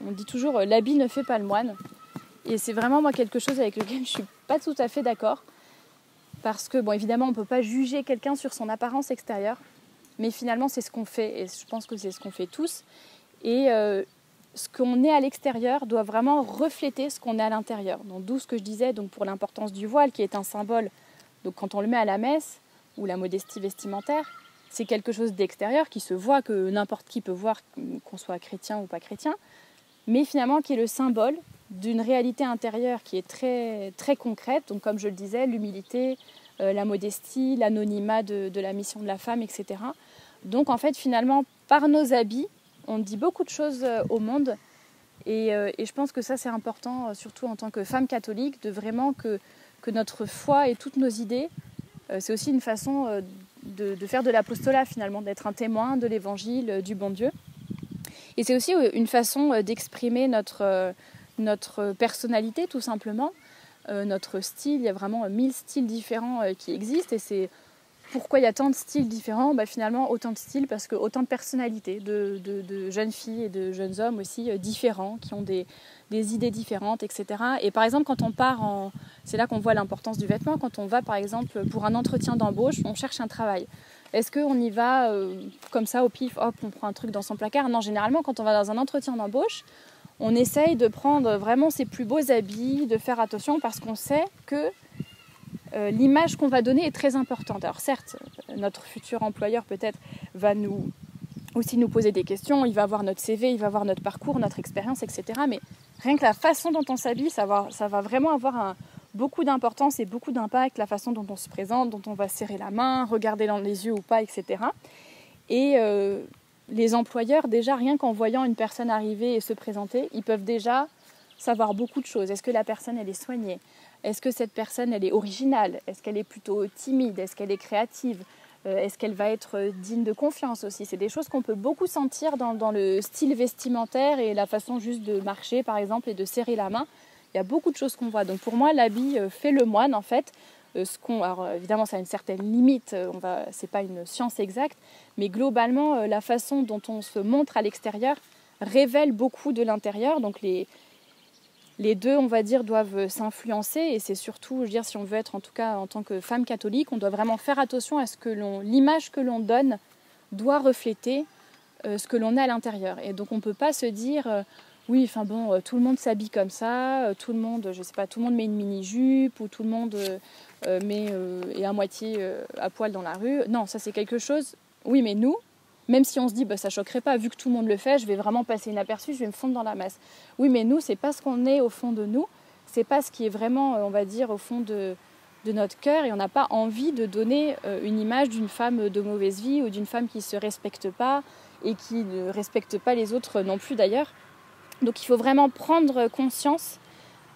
on dit toujours l'habit ne fait pas le moine. Et c'est vraiment moi quelque chose avec lequel je ne suis pas tout à fait d'accord. Parce que, bon, évidemment, on ne peut pas juger quelqu'un sur son apparence extérieure. Mais finalement, c'est ce qu'on fait. Et je pense que c'est ce qu'on fait tous. Et ce qu'on est à l'extérieur doit vraiment refléter ce qu'on est à l'intérieur. Donc, d'où ce que je disais pour l'importance du voile, qui est un symbole. Donc, quand on le met à la messe, ou la modestie vestimentaire, c'est quelque chose d'extérieur qui se voit, que n'importe qui peut voir, qu'on soit chrétien ou pas chrétien, mais finalement qui est le symbole d'une réalité intérieure qui est très, très concrète. Donc, comme je le disais, l'humilité, la modestie, l'anonymat de la mission de la femme, etc. Donc, en fait, finalement, par nos habits, on dit beaucoup de choses au monde. Et je pense que ça, c'est important, surtout en tant que femme catholique, de vraiment que notre foi et toutes nos idées, c'est aussi une façon de faire de l'apostolat, finalement, d'être un témoin de l'évangile, du bon Dieu. Et c'est aussi une façon d'exprimer notre personnalité, tout simplement, notre style. Il y a vraiment 1000 styles différents qui existent. Et c'est pourquoi il y a tant de styles différents. Finalement, autant de styles, parce que autant de personnalités, de jeunes filles et de jeunes hommes aussi différents, qui ont des idées différentes, etc. Et par exemple, quand on part c'est là qu'on voit l'importance du vêtement. Quand on va, par exemple, pour un entretien d'embauche, on cherche un travail. Est-ce qu'on y va comme ça, au pif, hop, on prend un truc dans son placard? Non, généralement, quand on va dans un entretien d'embauche, on essaye de prendre vraiment ses plus beaux habits, de faire attention, parce qu'on sait que l'image qu'on va donner est très importante. Alors certes, notre futur employeur peut-être va aussi nous poser des questions, il va voir notre CV, il va voir notre parcours, notre expérience, etc. Mais rien que la façon dont on s'habille, ça va vraiment avoir beaucoup d'importance et beaucoup d'impact, la façon dont on se présente, dont on va serrer la main, regarder dans les yeux ou pas, etc. Et les employeurs, déjà, rien qu'en voyant une personne arriver et se présenter, ils peuvent déjà savoir beaucoup de choses. Est-ce que la personne, elle est soignée? Est-ce que cette personne, elle est originale? Est-ce qu'elle est plutôt timide? Est-ce qu'elle est créative? Est-ce qu'elle va être digne de confiance aussi? C'est des choses qu'on peut beaucoup sentir dans le style vestimentaire et la façon juste de marcher, par exemple, et de serrer la main. Il y a beaucoup de choses qu'on voit. Donc pour moi, l'habit fait le moine, en fait. Alors évidemment, ça a une certaine limite. C'est pas une science exacte. Mais globalement, la façon dont on se montre à l'extérieur révèle beaucoup de l'intérieur. Donc les deux, on va dire, doivent s'influencer. Et c'est surtout, je veux dire, si on veut être, en tout cas, en tant que femme catholique, on doit vraiment faire attention à ce que l'image que l'on donne doit refléter ce que l'on est à l'intérieur. Et donc, on ne peut pas se dire, oui, enfin bon, tout le monde s'habille comme ça, tout le monde, je sais pas, tout le monde met une mini-jupe, ou tout le monde est à moitié à poil dans la rue. Non, ça, c'est quelque chose, oui, mais nous, même si on se dit, ça choquerait pas, vu que tout le monde le fait, je vais vraiment passer inaperçu, je vais me fondre dans la masse. Oui, mais nous, c'est pas ce qu'on est au fond de nous, c'est pas ce qui est vraiment, on va dire, au fond de notre cœur, et on n'a pas envie de donner une image d'une femme de mauvaise vie, ou d'une femme qui se respecte pas, et qui ne respecte pas les autres non plus d'ailleurs. Donc il faut vraiment prendre conscience,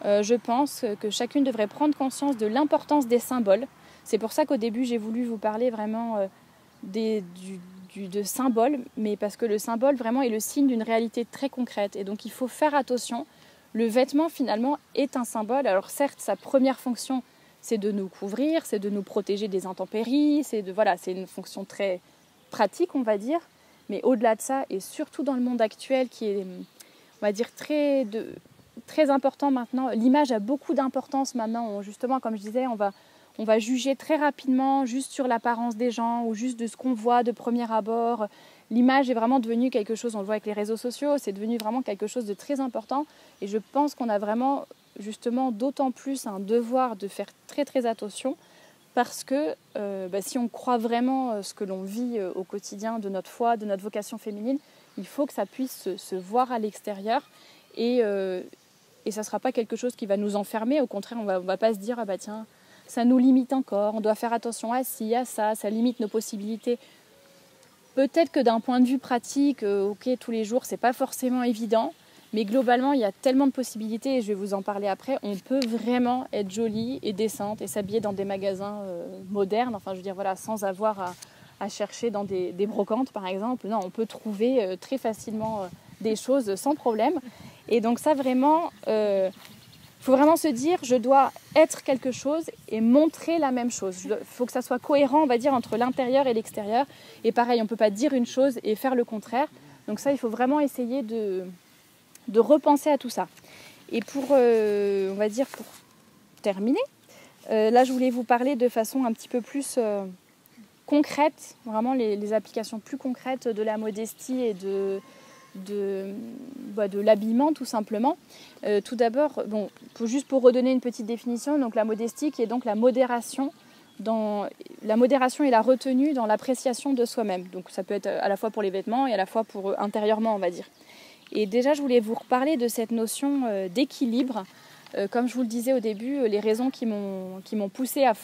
je pense, que chacune devrait prendre conscience de l'importance des symboles. C'est pour ça qu'au début, j'ai voulu vous parler vraiment de symbole, mais parce que le symbole vraiment est le signe d'une réalité très concrète. Et donc il faut faire attention. Le vêtement finalement est un symbole. Alors certes, sa première fonction, c'est de nous couvrir, c'est de nous protéger des intempéries, c'est une fonction très pratique, on va dire. Mais au-delà de ça, et surtout dans le monde actuel qui est, on va dire, très important maintenant, l'image a beaucoup d'importance maintenant. Justement, comme je disais, on va juger très rapidement juste sur l'apparence des gens ou juste de ce qu'on voit de premier abord. L'image est vraiment devenue quelque chose, on le voit avec les réseaux sociaux, c'est devenu vraiment quelque chose de très important. Et je pense qu'on a vraiment justement d'autant plus un devoir de faire très très attention parce que si on croit vraiment ce que l'on vit au quotidien de notre foi, de notre vocation féminine, il faut que ça puisse se voir à l'extérieur et ça ne sera pas quelque chose qui va nous enfermer. Au contraire, on va pas se dire « Ah bah tiens, ça nous limite encore, on doit faire attention à ci, à ça limite nos possibilités ». Peut-être que d'un point de vue pratique, tous les jours, c'est pas forcément évident, mais globalement, il y a tellement de possibilités, et je vais vous en parler après, on peut vraiment être jolie et décente et s'habiller dans des magasins modernes, enfin je veux dire, voilà, sans avoir à chercher dans des brocantes par exemple. Non, on peut trouver très facilement des choses sans problème. Et donc ça vraiment, faut vraiment se dire, je dois être quelque chose et montrer la même chose. Il faut que ça soit cohérent, on va dire, entre l'intérieur et l'extérieur. Et pareil, on ne peut pas dire une chose et faire le contraire. Donc ça, il faut vraiment essayer de repenser à tout ça. Et pour terminer, là, je voulais vous parler de façon un petit peu plus concrète, vraiment les applications plus concrètes de la modestie et de l'habillement tout simplement. Tout d'abord, juste pour redonner une petite définition, donc la modestie qui est donc la modération et la retenue dans l'appréciation de soi-même. Donc ça peut être à la fois pour les vêtements et à la fois pour intérieurement, on va dire. Et déjà, je voulais vous reparler de cette notion d'équilibre. Comme je vous le disais au début, les raisons qui m'ont poussée à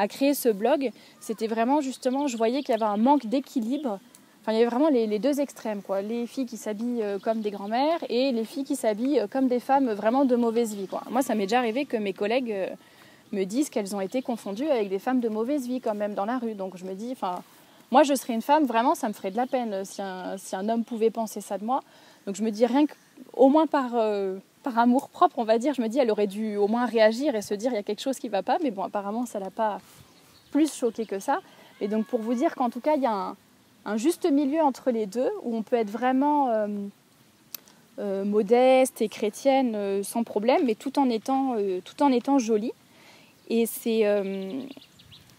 créer ce blog, c'était vraiment justement, je voyais qu'il y avait un manque d'équilibre. Enfin, il y avait vraiment les deux extrêmes, quoi. Les filles qui s'habillent comme des grands-mères et les filles qui s'habillent comme des femmes vraiment de mauvaise vie, quoi. Moi, ça m'est déjà arrivé que mes collègues me disent qu'elles ont été confondues avec des femmes de mauvaise vie quand même dans la rue. Donc je me dis, moi je serais une femme, vraiment ça me ferait de la peine si un homme pouvait penser ça de moi. Donc je me dis rien qu'au moins par amour propre, on va dire, je me dis elle aurait dû au moins réagir et se dire il y a quelque chose qui ne va pas. Mais bon, apparemment ça l'a pas plus choqué que ça. Et donc pour vous dire qu'en tout cas il y a un juste milieu entre les deux, où on peut être vraiment modeste et chrétienne sans problème, mais tout en étant jolie. Et c'est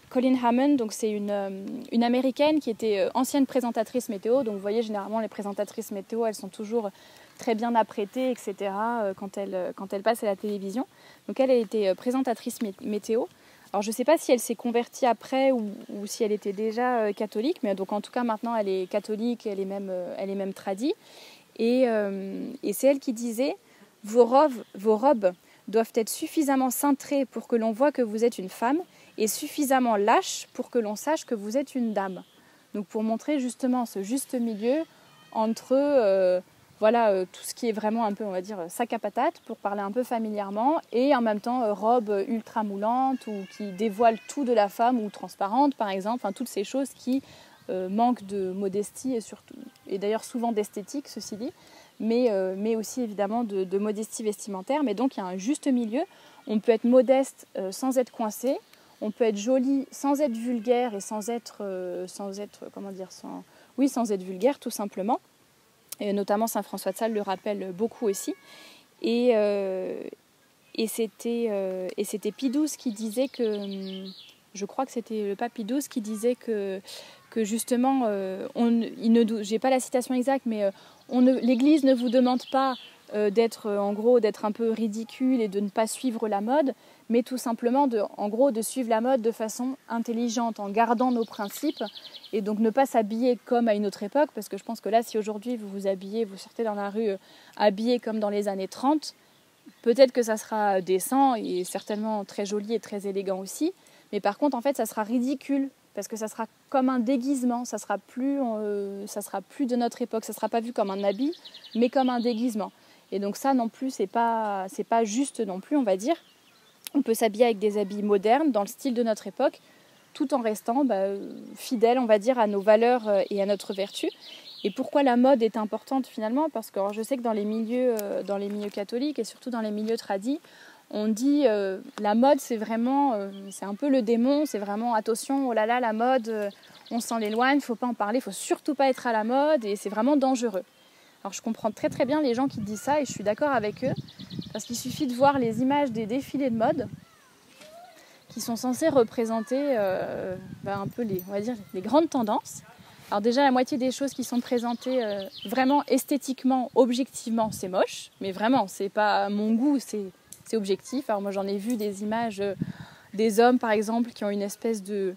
Colleen Hammond, donc c'est une américaine qui était ancienne présentatrice météo. Donc vous voyez, généralement les présentatrices météo, elles sont toujours très bien apprêtées, etc. Quand elles passent à la télévision. Donc elle a été présentatrice météo. Alors je ne sais pas si elle s'est convertie après ou si elle était déjà catholique, mais donc en tout cas maintenant elle est catholique, elle est même tradie. Et c'est elle qui disait « Vos robes doivent être suffisamment cintrées pour que l'on voie que vous êtes une femme et suffisamment lâches pour que l'on sache que vous êtes une dame. » Donc pour montrer justement ce juste milieu entre tout ce qui est vraiment un peu, on va dire, sac à patate, pour parler un peu familièrement, et en même temps robe ultra moulante ou qui dévoile tout de la femme, ou transparente par exemple, enfin, toutes ces choses qui manquent de modestie et d'ailleurs souvent d'esthétique, ceci dit, mais aussi évidemment de modestie vestimentaire. Mais donc il y a un juste milieu. On peut être modeste sans être coincé, on peut être jolie sans être vulgaire et sans être vulgaire tout simplement. Et notamment Saint François de Sales le rappelle beaucoup aussi. Et c'était Pie XII qui disait que, je crois que c'était le pape Pie XII qui disait que justement, j'ai pas la citation exacte, mais l'Église ne vous demande pas d'être un peu ridicule et de ne pas suivre la mode, mais tout simplement de suivre la mode de façon intelligente, en gardant nos principes, et donc ne pas s'habiller comme à une autre époque, parce que je pense que là, si aujourd'hui vous vous habillez, vous sortez dans la rue habillé comme dans les années 30, peut-être que ça sera décent et certainement très joli et très élégant aussi, mais par contre, en fait, ça sera ridicule, parce que ça sera comme un déguisement, ça sera plus de notre époque, ça sera pas vu comme un habit, mais comme un déguisement. Et donc ça non plus, c'est pas juste non plus, on va dire. On peut s'habiller avec des habits modernes, dans le style de notre époque, tout en restant fidèle, on va dire, à nos valeurs et à notre vertu. Et pourquoi la mode est importante finalement ? Parce que je sais que dans les milieux catholiques et surtout dans les milieux tradis, on dit la mode c'est un peu le démon, c'est vraiment attention, oh là là la mode, on s'en éloigne, il ne faut pas en parler, il ne faut surtout pas être à la mode et c'est vraiment dangereux. Alors je comprends très très bien les gens qui disent ça et je suis d'accord avec eux, parce qu'il suffit de voir les images des défilés de mode qui sont censés représenter un peu on va dire, les grandes tendances. Alors déjà, la moitié des choses qui sont présentées vraiment esthétiquement, objectivement, c'est moche. Mais vraiment, c'est pas mon goût, c'est objectif. Alors moi, j'en ai vu des images des hommes, par exemple, qui ont une espèce de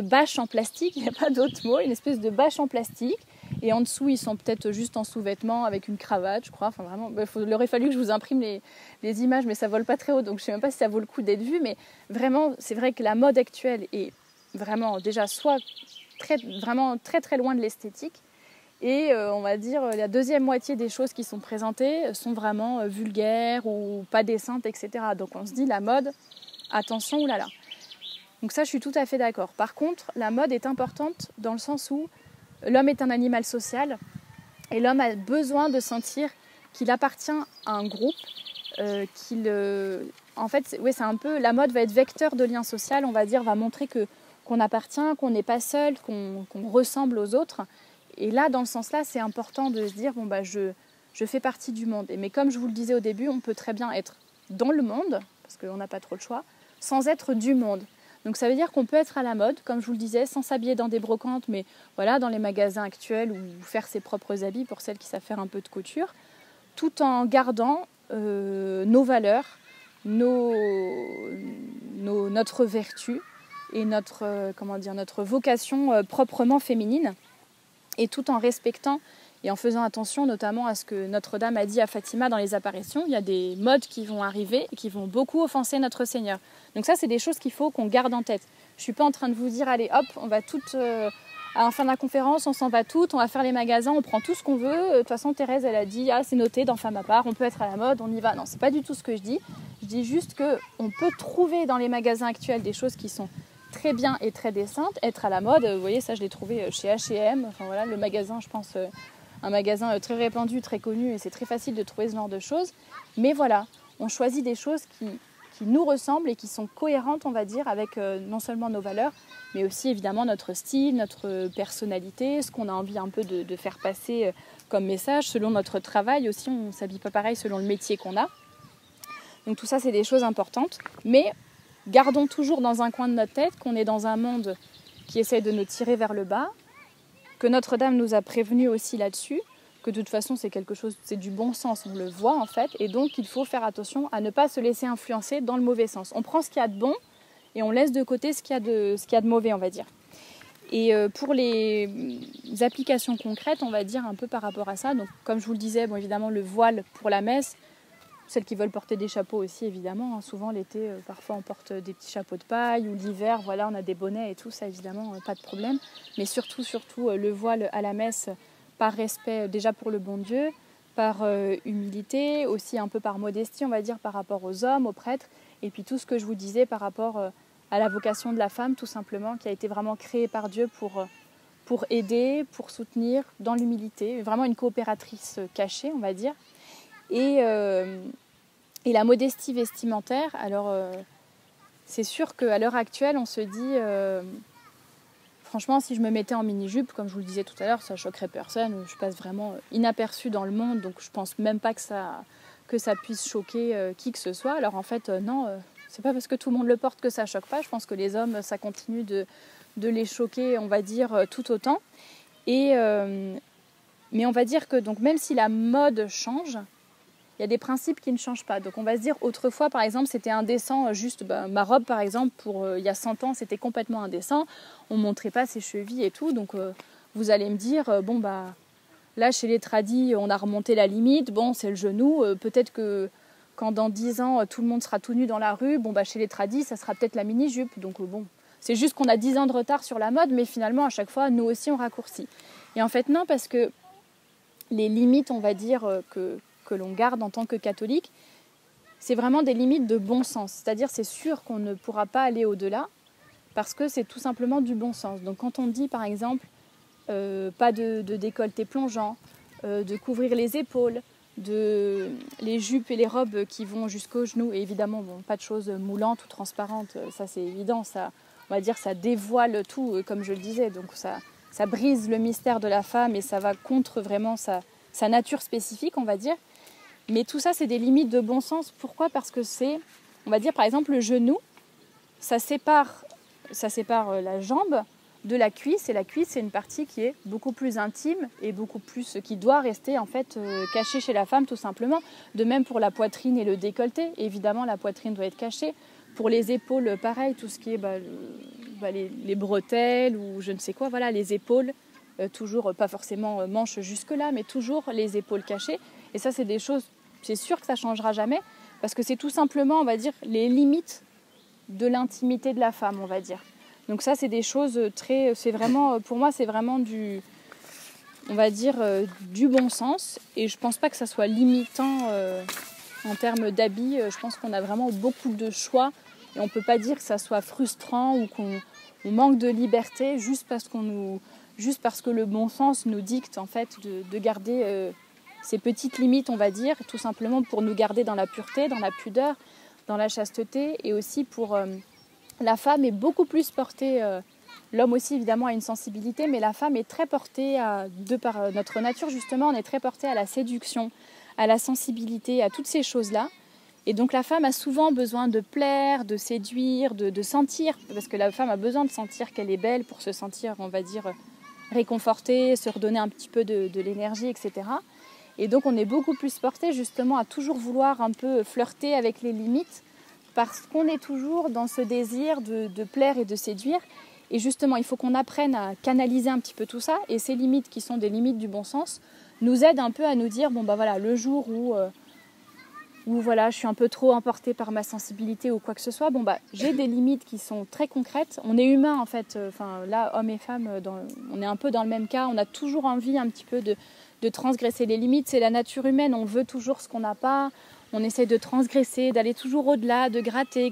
bâche en plastique. Il n'y a pas d'autre mot, une espèce de bâche en plastique. Et en dessous, ils sont peut-être juste en sous-vêtements avec une cravate, je crois. Enfin, vraiment, il aurait fallu que je vous imprime les images, mais ça vole pas très haut. Donc je ne sais même pas si ça vaut le coup d'être vu. Mais vraiment, c'est vrai que la mode actuelle est vraiment déjà soit vraiment très très loin de l'esthétique. Et on va dire la deuxième moitié des choses qui sont présentées sont vraiment vulgaires ou pas décentes, etc. Donc on se dit la mode, attention, oulala. Donc ça, je suis tout à fait d'accord. Par contre, la mode est importante dans le sens où l'homme est un animal social et l'homme a besoin de sentir qu'il appartient à un groupe, en fait, c'est un peu, la mode va être vecteur de lien social, on va dire, va montrer qu'on appartient, qu'on n'est pas seul, qu'on ressemble aux autres. Et là, dans ce sens-là, c'est important de se dire, je fais partie du monde. Mais comme je vous le disais au début, on peut très bien être dans le monde, parce qu'on n'a pas trop le choix, sans être du monde. Donc ça veut dire qu'on peut être à la mode, comme je vous le disais, sans s'habiller dans des brocantes, mais voilà, dans les magasins actuels ou faire ses propres habits pour celles qui savent faire un peu de couture, tout en gardant nos valeurs, notre vertu et notre vocation proprement féminine, et tout en respectant et en faisant attention notamment à ce que Notre-Dame a dit à Fatima dans les apparitions. Il y a des modes qui vont arriver et qui vont beaucoup offenser notre Seigneur. Donc ça, c'est des choses qu'il faut qu'on garde en tête. Je ne suis pas en train de vous dire, allez hop, on va toutes, à la fin de la conférence, on s'en va toutes, on va faire les magasins, on prend tout ce qu'on veut. De toute façon, Thérèse, elle a dit, c'est noté dans Femme à part, on peut être à la mode, on y va. Non, c'est pas du tout ce que je dis. Je dis juste qu'on peut trouver dans les magasins actuels des choses qui sont très bien et très décentes, être à la mode. Vous voyez, ça, je l'ai trouvé chez H&M. Enfin voilà, le magasin, je pense, un magasin très répandu, très connu, et c'est très facile de trouver ce genre de choses. Mais voilà, on choisit des choses qui nous ressemblent et qui sont cohérentes, on va dire, avec non seulement nos valeurs, mais aussi évidemment notre style, notre personnalité, ce qu'on a envie un peu de faire passer comme message, selon notre travail aussi. On ne s'habille pas pareil selon le métier qu'on a. Donc tout ça, c'est des choses importantes. Mais gardons toujours dans un coin de notre tête qu'on est dans un monde qui essaie de nous tirer vers le bas, que Notre-Dame nous a prévenus aussi là-dessus, que de toute façon c'est quelque chose, c'est du bon sens, on le voit en fait, et donc il faut faire attention à ne pas se laisser influencer dans le mauvais sens. On prend ce qu'il y a de bon et on laisse de côté ce qu'il y a de mauvais, on va dire. Et pour les applications concrètes, on va dire un peu par rapport à ça, donc comme je vous le disais, évidemment le voile pour la messe, celles qui veulent porter des chapeaux aussi évidemment, souvent l'été parfois on porte des petits chapeaux de paille, ou l'hiver voilà on a des bonnets et tout, ça évidemment pas de problème, mais surtout le voile à la messe par respect déjà pour le bon Dieu, par humilité, aussi un peu par modestie on va dire par rapport aux hommes, aux prêtres, et puis tout ce que je vous disais par rapport à la vocation de la femme tout simplement, qui a été vraiment créée par Dieu pour aider, pour soutenir dans l'humilité, vraiment une coopératrice cachée on va dire. Et la modestie vestimentaire, alors c'est sûr qu'à l'heure actuelle, on se dit, franchement, si je me mettais en mini-jupe, comme je vous le disais tout à l'heure, ça ne choquerait personne. Je passe vraiment inaperçue dans le monde, donc je ne pense même pas que ça puisse choquer qui que ce soit. Alors en fait, non, c'est pas parce que tout le monde le porte que ça ne choque pas. Je pense que les hommes, ça continue de les choquer, on va dire, tout autant. Mais on va dire que donc, même si la mode change, il y a des principes qui ne changent pas. Donc on va se dire, autrefois par exemple, c'était indécent, juste ma robe par exemple, il y a 100 ans, c'était complètement indécent. On ne montrait pas ses chevilles et tout. Donc vous allez me dire, là chez les tradis, on a remonté la limite, c'est le genou. Peut-être que quand dans 10 ans, tout le monde sera tout nu dans la rue, chez les tradis, ça sera peut-être la mini-jupe. Donc c'est juste qu'on a 10 ans de retard sur la mode, mais finalement, à chaque fois, nous aussi, on raccourcit. Et en fait, non, parce que les limites, on va dire, que l'on garde en tant que catholique, c'est vraiment des limites de bon sens. C'est-à-dire, c'est sûr qu'on ne pourra pas aller au-delà parce que c'est tout simplement du bon sens. Donc, quand on dit, par exemple, pas de décolleté plongeant, de couvrir les épaules, les jupes et les robes qui vont jusqu'aux genoux, et évidemment, pas de choses moulantes ou transparentes, ça c'est évident, ça, on va dire, ça dévoile tout, comme je le disais. Donc, ça brise le mystère de la femme et ça va contre vraiment sa nature spécifique, on va dire. Mais tout ça, c'est des limites de bon sens. Pourquoi ? Parce que c'est, on va dire par exemple, le genou. ça sépare la jambe de la cuisse, et la cuisse c'est une partie qui est beaucoup plus intime et beaucoup plus qui doit rester en fait cachée chez la femme tout simplement. De même pour la poitrine et le décolleté, évidemment la poitrine doit être cachée. Pour les épaules, pareil, tout ce qui est les bretelles ou je ne sais quoi, voilà, les épaules, toujours pas forcément manches jusque-là, mais toujours les épaules cachées. Et ça, c'est des choses, c'est sûr que ça ne changera jamais, parce que c'est tout simplement, on va dire, les limites de l'intimité de la femme, on va dire. Donc ça, c'est des choses c'est vraiment, pour moi, c'est vraiment on va dire, du bon sens. Et je pense pas que ça soit limitant en termes d'habits. Je pense qu'on a vraiment beaucoup de choix. Et on ne peut pas dire que ça soit frustrant ou qu'on manque de liberté juste parce que le bon sens nous dicte en fait de garder ces petites limites, on va dire, tout simplement pour nous garder dans la pureté, dans la pudeur, dans la chasteté, et aussi pour la femme est beaucoup plus portée, l'homme aussi évidemment a une sensibilité, mais la femme est très portée, de par notre nature justement, on est très portée à la séduction, à la sensibilité, à toutes ces choses-là. Et donc la femme a souvent besoin de plaire, de séduire, de sentir, parce que la femme a besoin de sentir qu'elle est belle pour se sentir, on va dire, réconfortée, se redonner un petit peu de l'énergie, etc. Et donc on est beaucoup plus porté justement à toujours vouloir un peu flirter avec les limites, parce qu'on est toujours dans ce désir de plaire et de séduire. Et justement, il faut qu'on apprenne à canaliser un petit peu tout ça, et ces limites qui sont des limites du bon sens nous aident un peu à nous dire, bon bah voilà, le jour où voilà, je suis un peu trop emportée par ma sensibilité ou quoi que ce soit, bon bah j'ai des limites qui sont très concrètes. On est humain en fait, là, hommes et femmes, on est un peu dans le même cas. On a toujours envie un petit peu de transgresser les limites. C'est la nature humaine, on veut toujours ce qu'on n'a pas. On essaie de transgresser, d'aller toujours au-delà, de gratter,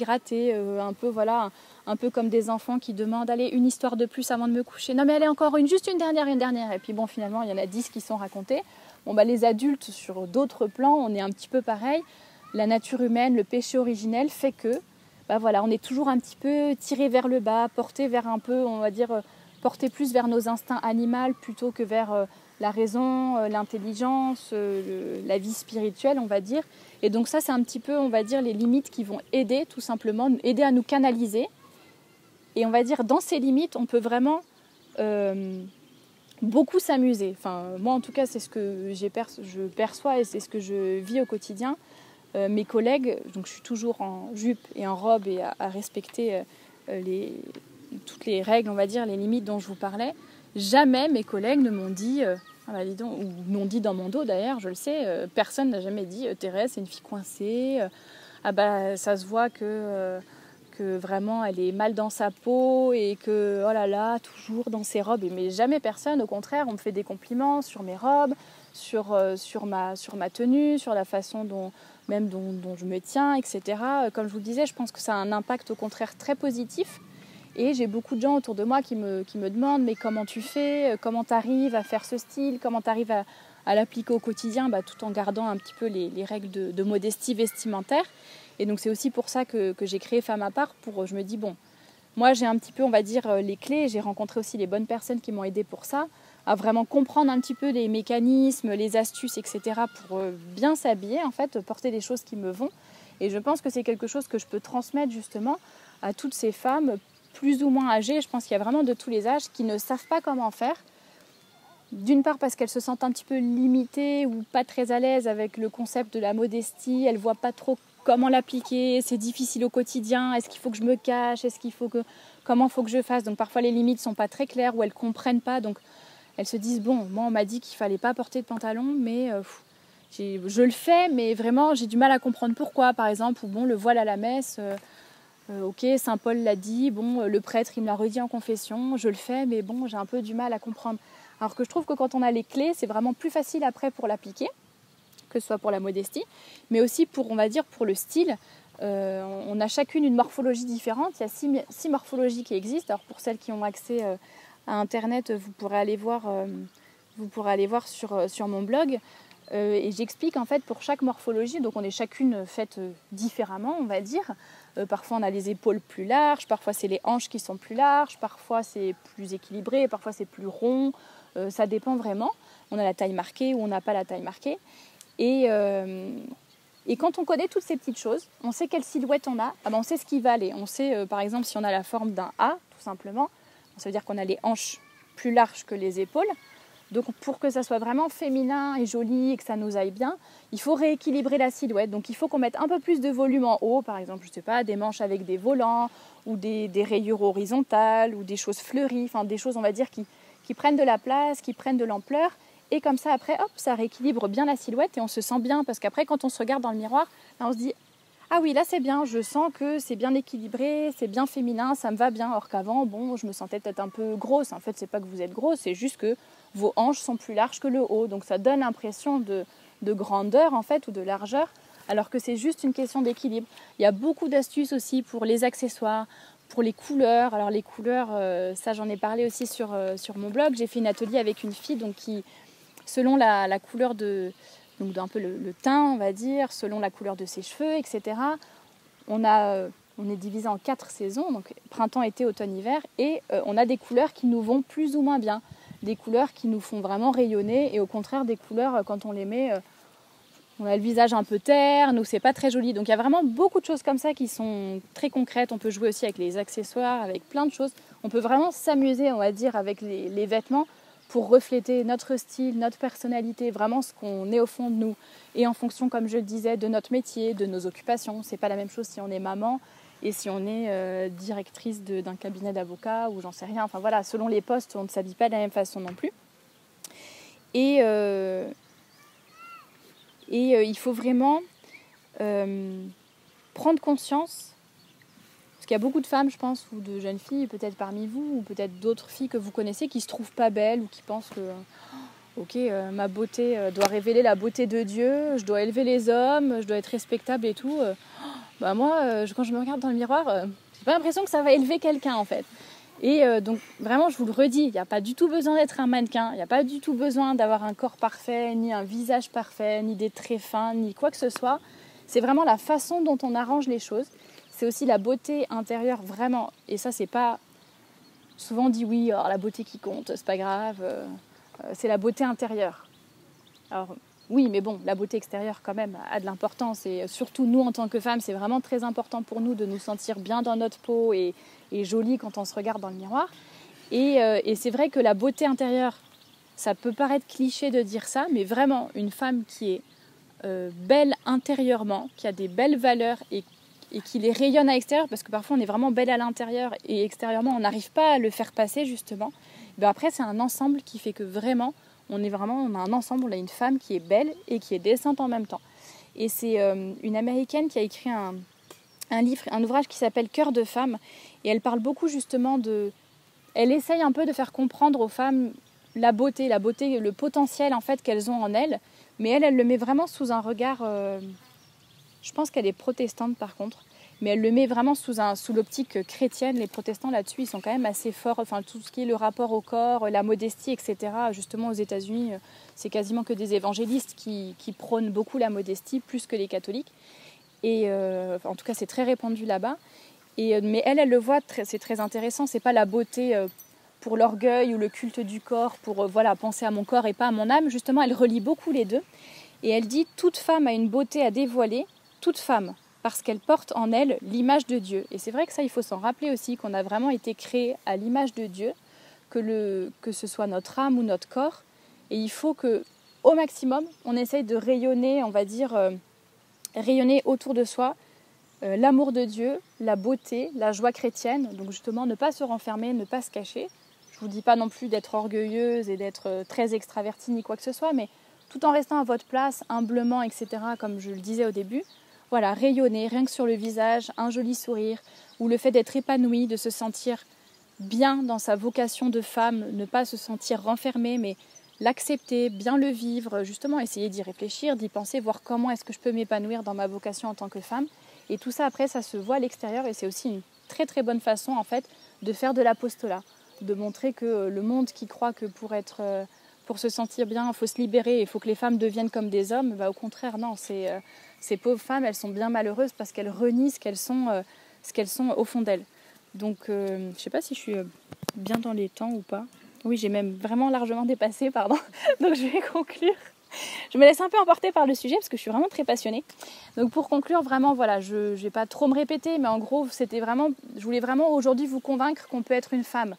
un peu voilà, un peu comme des enfants qui demandent allez, une histoire de plus avant de me coucher. Non mais allez encore juste une dernière. Et puis bon, finalement, il y en a 10 qui sont racontées. Bon bah les adultes, sur d'autres plans, on est un petit peu pareil. La nature humaine, le péché originel fait que bah voilà, on est toujours un petit peu tiré vers le bas, porté vers un peu, on va dire, porté plus vers nos instincts animaux plutôt que vers la raison, l'intelligence, la vie spirituelle, on va dire. Et donc ça, c'est un petit peu, on va dire, les limites qui vont aider, tout simplement, aider à nous canaliser. Et on va dire, dans ces limites, on peut vraiment beaucoup s'amuser. Enfin, moi, en tout cas, c'est ce que je perçois et c'est ce que je vis au quotidien. Mes collègues, donc je suis toujours en jupe et en robe et à respecter toutes les règles, on va dire, les limites dont je vous parlais. Jamais mes collègues ne m'ont dit, ah bah dis donc, ou m'ont dit dans mon dos d'ailleurs, je le sais, personne n'a jamais dit Thérèse, c'est une fille coincée, ah bah ça se voit que vraiment elle est mal dans sa peau et que oh là là, toujours dans ses robes. Mais jamais personne, au contraire, on me fait des compliments sur mes robes, sur ma tenue, sur la façon dont je me tiens, etc. Comme je vous le disais, je pense que ça a un impact au contraire très positif. Et j'ai beaucoup de gens autour de moi qui me demandent mais comment tu fais, comment tu arrives à faire ce style, comment tu arrives à l'appliquer au quotidien, tout en gardant un petit peu les règles de modestie vestimentaire. Et donc c'est aussi pour ça que j'ai créé Femme à part, je me dis bon, moi j'ai un petit peu, on va dire, les clés, j'ai rencontré aussi les bonnes personnes qui m'ont aidé pour ça, à vraiment comprendre un petit peu les mécanismes, les astuces, etc. pour bien s'habiller, en fait, porter des choses qui me vont. Et je pense que c'est quelque chose que je peux transmettre justement à toutes ces femmes plus ou moins âgées, je pense qu'il y a vraiment de tous les âges, qui ne savent pas comment faire. D'une part parce qu'elles se sentent un petit peu limitées ou pas très à l'aise avec le concept de la modestie, elles ne voient pas trop comment l'appliquer, c'est difficile au quotidien, est-ce qu'il faut que je me cache, comment il faut que je fasse. Donc parfois les limites ne sont pas très claires ou elles ne comprennent pas, donc elles se disent bon, moi on m'a dit qu'il ne fallait pas porter de pantalon, mais je le fais, mais vraiment j'ai du mal à comprendre pourquoi, par exemple, ou bon, le voile à la messe, ok, Saint Paul l'a dit, bon, le prêtre il me l'a redit en confession, je le fais, mais bon, j'ai un peu du mal à comprendre. Alors que je trouve que quand on a les clés, c'est vraiment plus facile après pour l'appliquer, que ce soit pour la modestie, mais aussi pour, on va dire, pour le style. On a chacune une morphologie différente, il y a 6 morphologies qui existent. Alors pour celles qui ont accès à Internet, vous pourrez aller voir sur mon blog. Et j'explique en fait pour chaque morphologie, donc on est chacune faite différemment, on va dire. Parfois on a les épaules plus larges, parfois c'est les hanches qui sont plus larges, parfois c'est plus équilibré, parfois c'est plus rond, ça dépend vraiment. On a la taille marquée ou on n'a pas la taille marquée. Et Et quand on connaît toutes ces petites choses, on sait quelle silhouette on a, on sait ce qui va aller. On sait, par exemple, si on a la forme d'un A, tout simplement, ça veut dire qu'on a les hanches plus larges que les épaules. Donc pour que ça soit vraiment féminin et joli et que ça nous aille bien, il faut rééquilibrer la silhouette. Donc il faut qu'on mette un peu plus de volume en haut, par exemple, je sais pas, des manches avec des volants ou des rayures horizontales ou des choses fleuries, enfin des choses, on va dire, qui prennent de la place, qui prennent de l'ampleur. Et comme ça, après, hop, ça rééquilibre bien la silhouette et on se sent bien. Parce qu'après, quand on se regarde dans le miroir, là, on se dit « Ah oui, là c'est bien, je sens que c'est bien équilibré, c'est bien féminin, ça me va bien. » Or qu'avant, bon, je me sentais peut-être un peu grosse. En fait, c'est pas que vous êtes grosse, c'est juste que vos hanches sont plus larges que le haut. Donc ça donne l'impression de grandeur, en fait, ou de largeur, alors que c'est juste une question d'équilibre. Il y a beaucoup d'astuces aussi pour les accessoires, pour les couleurs. Alors les couleurs, ça j'en ai parlé aussi sur mon blog. J'ai fait un atelier avec une fille donc, qui, selon la couleur donc d'un peu le teint, on va dire, selon la couleur de ses cheveux, etc. On est divisé en 4 saisons, donc printemps, été, automne, hiver, et on a des couleurs qui nous vont plus ou moins bien, des couleurs qui nous font vraiment rayonner, et au contraire des couleurs, quand on les met, on a le visage un peu terne, ou c'est pas très joli. Donc il y a vraiment beaucoup de choses comme ça qui sont très concrètes. On peut jouer aussi avec les accessoires, avec plein de choses. On peut vraiment s'amuser, on va dire, avec les vêtements, pour refléter notre style, notre personnalité, vraiment ce qu'on est au fond de nous. Et en fonction, comme je le disais, de notre métier, de nos occupations. C'est pas la même chose si on est maman et si on est directrice d'un cabinet d'avocats ou j'en sais rien. Enfin voilà, selon les postes, on ne s'habille pas de la même façon non plus. Et il faut vraiment prendre conscience. Parce qu'il y a beaucoup de femmes, je pense, ou de jeunes filles, peut-être parmi vous, ou peut-être d'autres filles que vous connaissez, qui ne se trouvent pas belles ou qui pensent que ma beauté doit révéler la beauté de Dieu, je dois élever les hommes, je dois être respectable et tout. Moi, quand je me regarde dans le miroir, j'ai pas l'impression que ça va élever quelqu'un, en fait. Et donc, vraiment, je vous le redis, il n'y a pas du tout besoin d'être un mannequin, il n'y a pas du tout besoin d'avoir un corps parfait, ni un visage parfait, ni des traits fins, ni quoi que ce soit. C'est vraiment la façon dont on arrange les choses. C'est aussi la beauté intérieure, vraiment. Et ça, c'est pas... Souvent on dit oui, alors la beauté qui compte, c'est pas grave. C'est la beauté intérieure. Alors oui, mais bon, la beauté extérieure quand même a de l'importance. Et surtout nous, en tant que femmes, c'est vraiment très important pour nous de nous sentir bien dans notre peau et jolie quand on se regarde dans le miroir. Et c'est vrai que la beauté intérieure, ça peut paraître cliché de dire ça, mais vraiment, une femme qui est belle intérieurement, qui a des belles valeurs et qui les rayonne à l'extérieur, parce que parfois on est vraiment belle à l'intérieur et extérieurement on n'arrive pas à le faire passer justement, après c'est un ensemble qui fait que vraiment on a un ensemble, on a une femme qui est belle et qui est décente en même temps. Et c'est une américaine qui a écrit un livre, un ouvrage qui s'appelle Cœur de femme, et elle parle beaucoup justement elle essaye un peu de faire comprendre aux femmes la beauté, le potentiel en fait qu'elles ont en elles, mais elle le met vraiment sous un regard... Je pense qu'elle est protestante par contre, mais elle le met vraiment sous l'optique chrétienne. Les protestants là-dessus, ils sont quand même assez forts. Enfin, tout ce qui est le rapport au corps, la modestie, etc. Justement, aux États-Unis, c'est quasiment que des évangélistes qui prônent beaucoup la modestie, plus que les catholiques. Et en tout cas, c'est très répandu là-bas. Mais elle le voit, c'est très intéressant. C'est pas la beauté pour l'orgueil ou le culte du corps, pour penser à mon corps et pas à mon âme. Justement, elle relie beaucoup les deux. Et elle dit « Toute femme a une beauté à dévoiler ». Toute femme, parce qu'elle porte en elle l'image de Dieu. Et c'est vrai que ça, il faut s'en rappeler aussi, qu'on a vraiment été créé à l'image de Dieu, que ce soit notre âme ou notre corps. Et il faut qu'au maximum, on essaye de rayonner, on va dire, rayonner autour de soi l'amour de Dieu, la beauté, la joie chrétienne. Donc justement, ne pas se renfermer, ne pas se cacher. Je ne vous dis pas non plus d'être orgueilleuse et d'être très extravertie ni quoi que ce soit, mais tout en restant à votre place, humblement, etc., comme je le disais au début. Voilà, rayonner, rien que sur le visage, un joli sourire, ou le fait d'être épanoui, de se sentir bien dans sa vocation de femme, ne pas se sentir renfermé, mais l'accepter, bien le vivre, justement essayer d'y réfléchir, d'y penser, voir comment est-ce que je peux m'épanouir dans ma vocation en tant que femme. Et tout ça, après, ça se voit à l'extérieur et c'est aussi une très très bonne façon, en fait, de faire de l'apostolat, de montrer que le monde qui croit que pour se sentir bien, il faut se libérer, il faut que les femmes deviennent comme des hommes, au contraire, non, ces pauvres femmes, elles sont bien malheureuses parce qu'elles renient ce qu'elles sont au fond d'elles. Donc, je ne sais pas si je suis bien dans les temps ou pas. Oui, j'ai même vraiment largement dépassé, pardon. Donc, je vais conclure. Je me laisse un peu emporter par le sujet parce que je suis vraiment très passionnée. Donc pour conclure, vraiment, voilà, je ne vais pas trop me répéter, mais en gros, je voulais vraiment aujourd'hui vous convaincre qu'on peut être une femme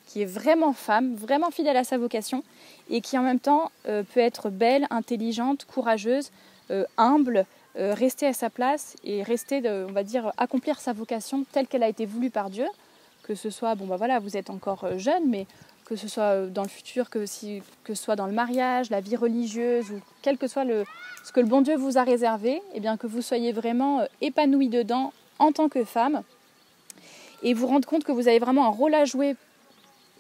qui est vraiment femme, vraiment fidèle à sa vocation et qui en même temps peut être belle, intelligente, courageuse, humble, rester à sa place et rester, on va dire, accomplir sa vocation telle qu'elle a été voulue par Dieu. Que ce soit, vous êtes encore jeune, mais que ce soit dans le futur, que ce soit dans le mariage, la vie religieuse, ou quel que soit ce que le bon Dieu vous a réservé, eh bien que vous soyez vraiment épanoui dedans en tant que femme et vous rendre compte que vous avez vraiment un rôle à jouer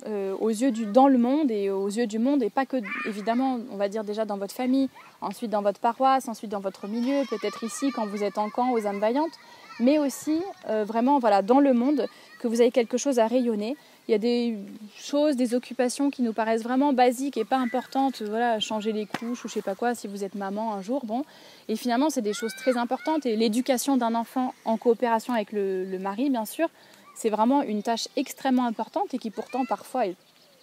dans le monde et aux yeux du monde, et pas que, évidemment, on va dire déjà dans votre famille, ensuite dans votre paroisse, ensuite dans votre milieu, peut-être ici quand vous êtes en camp aux âmes vaillantes, mais aussi vraiment dans le monde, que vous avez quelque chose à rayonner. Il y a des choses, des occupations qui nous paraissent vraiment basiques et pas importantes, changer les couches ou je sais pas quoi si vous êtes maman un jour, et finalement c'est des choses très importantes, et l'éducation d'un enfant en coopération avec le mari, bien sûr, c'est vraiment une tâche extrêmement importante et qui pourtant parfois est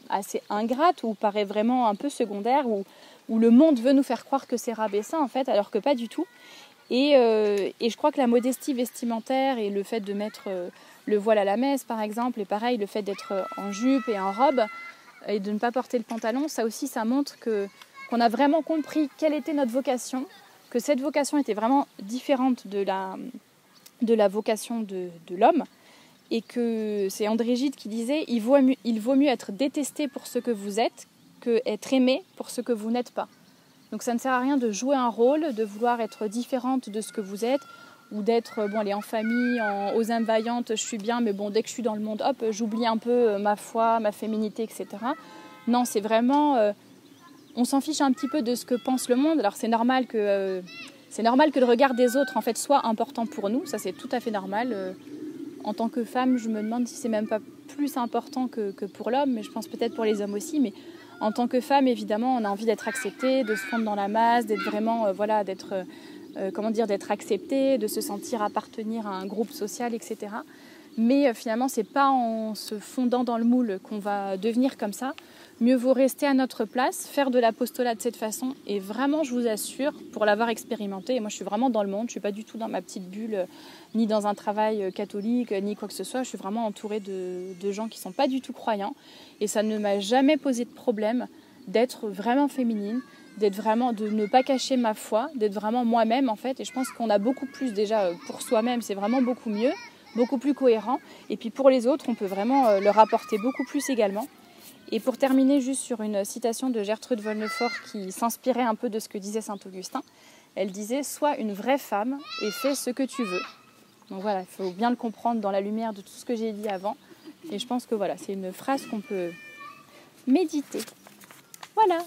assez ingrate ou paraît vraiment un peu secondaire, où le monde veut nous faire croire que c'est rabaissant en fait, alors que pas du tout. Et je crois que la modestie vestimentaire et le fait de mettre le voile à la messe par exemple, et pareil le fait d'être en jupe et en robe et de ne pas porter le pantalon, ça aussi ça montre qu'on a vraiment compris quelle était notre vocation, que cette vocation était vraiment différente de la vocation de l'homme. Et que c'est André Gide qui disait il vaut mieux être détesté pour ce que vous êtes que être aimé pour ce que vous n'êtes pas. Donc ça ne sert à rien de jouer un rôle, de vouloir être différente de ce que vous êtes, ou d'être en famille, aux âmes vaillantes, je suis bien, mais dès que je suis dans le monde, hop, j'oublie un peu ma foi, ma féminité, etc. Non, c'est vraiment... on s'en fiche un petit peu de ce que pense le monde. Alors c'est normal que le regard des autres en fait soit important pour nous, ça c'est tout à fait normal. En tant que femme, je me demande si c'est même pas plus important que pour l'homme, mais je pense peut-être pour les hommes aussi. Mais en tant que femme, évidemment, on a envie d'être acceptée, de se fondre dans la masse, d'être vraiment, d'être acceptée, de se sentir appartenir à un groupe social, etc. Mais finalement, c'est pas en se fondant dans le moule qu'on va devenir comme ça. Mieux vaut rester à notre place, faire de l'apostolat de cette façon. Et vraiment, je vous assure, pour l'avoir expérimenté, et moi je suis vraiment dans le monde, je ne suis pas du tout dans ma petite bulle, ni dans un travail catholique, ni quoi que ce soit. Je suis vraiment entourée de gens qui ne sont pas du tout croyants. Et ça ne m'a jamais posé de problème d'être vraiment féminine, de ne pas cacher ma foi, d'être vraiment moi-même en fait. Et je pense qu'on a beaucoup plus déjà pour soi-même, c'est vraiment beaucoup mieux, beaucoup plus cohérent. Et puis pour les autres, on peut vraiment leur apporter beaucoup plus également. Et pour terminer juste sur une citation de Gertrude Wolnefort qui s'inspirait un peu de ce que disait saint Augustin, elle disait « Sois une vraie femme et fais ce que tu veux ». Donc voilà, il faut bien le comprendre dans la lumière de tout ce que j'ai dit avant. Et je pense que c'est une phrase qu'on peut méditer. Voilà.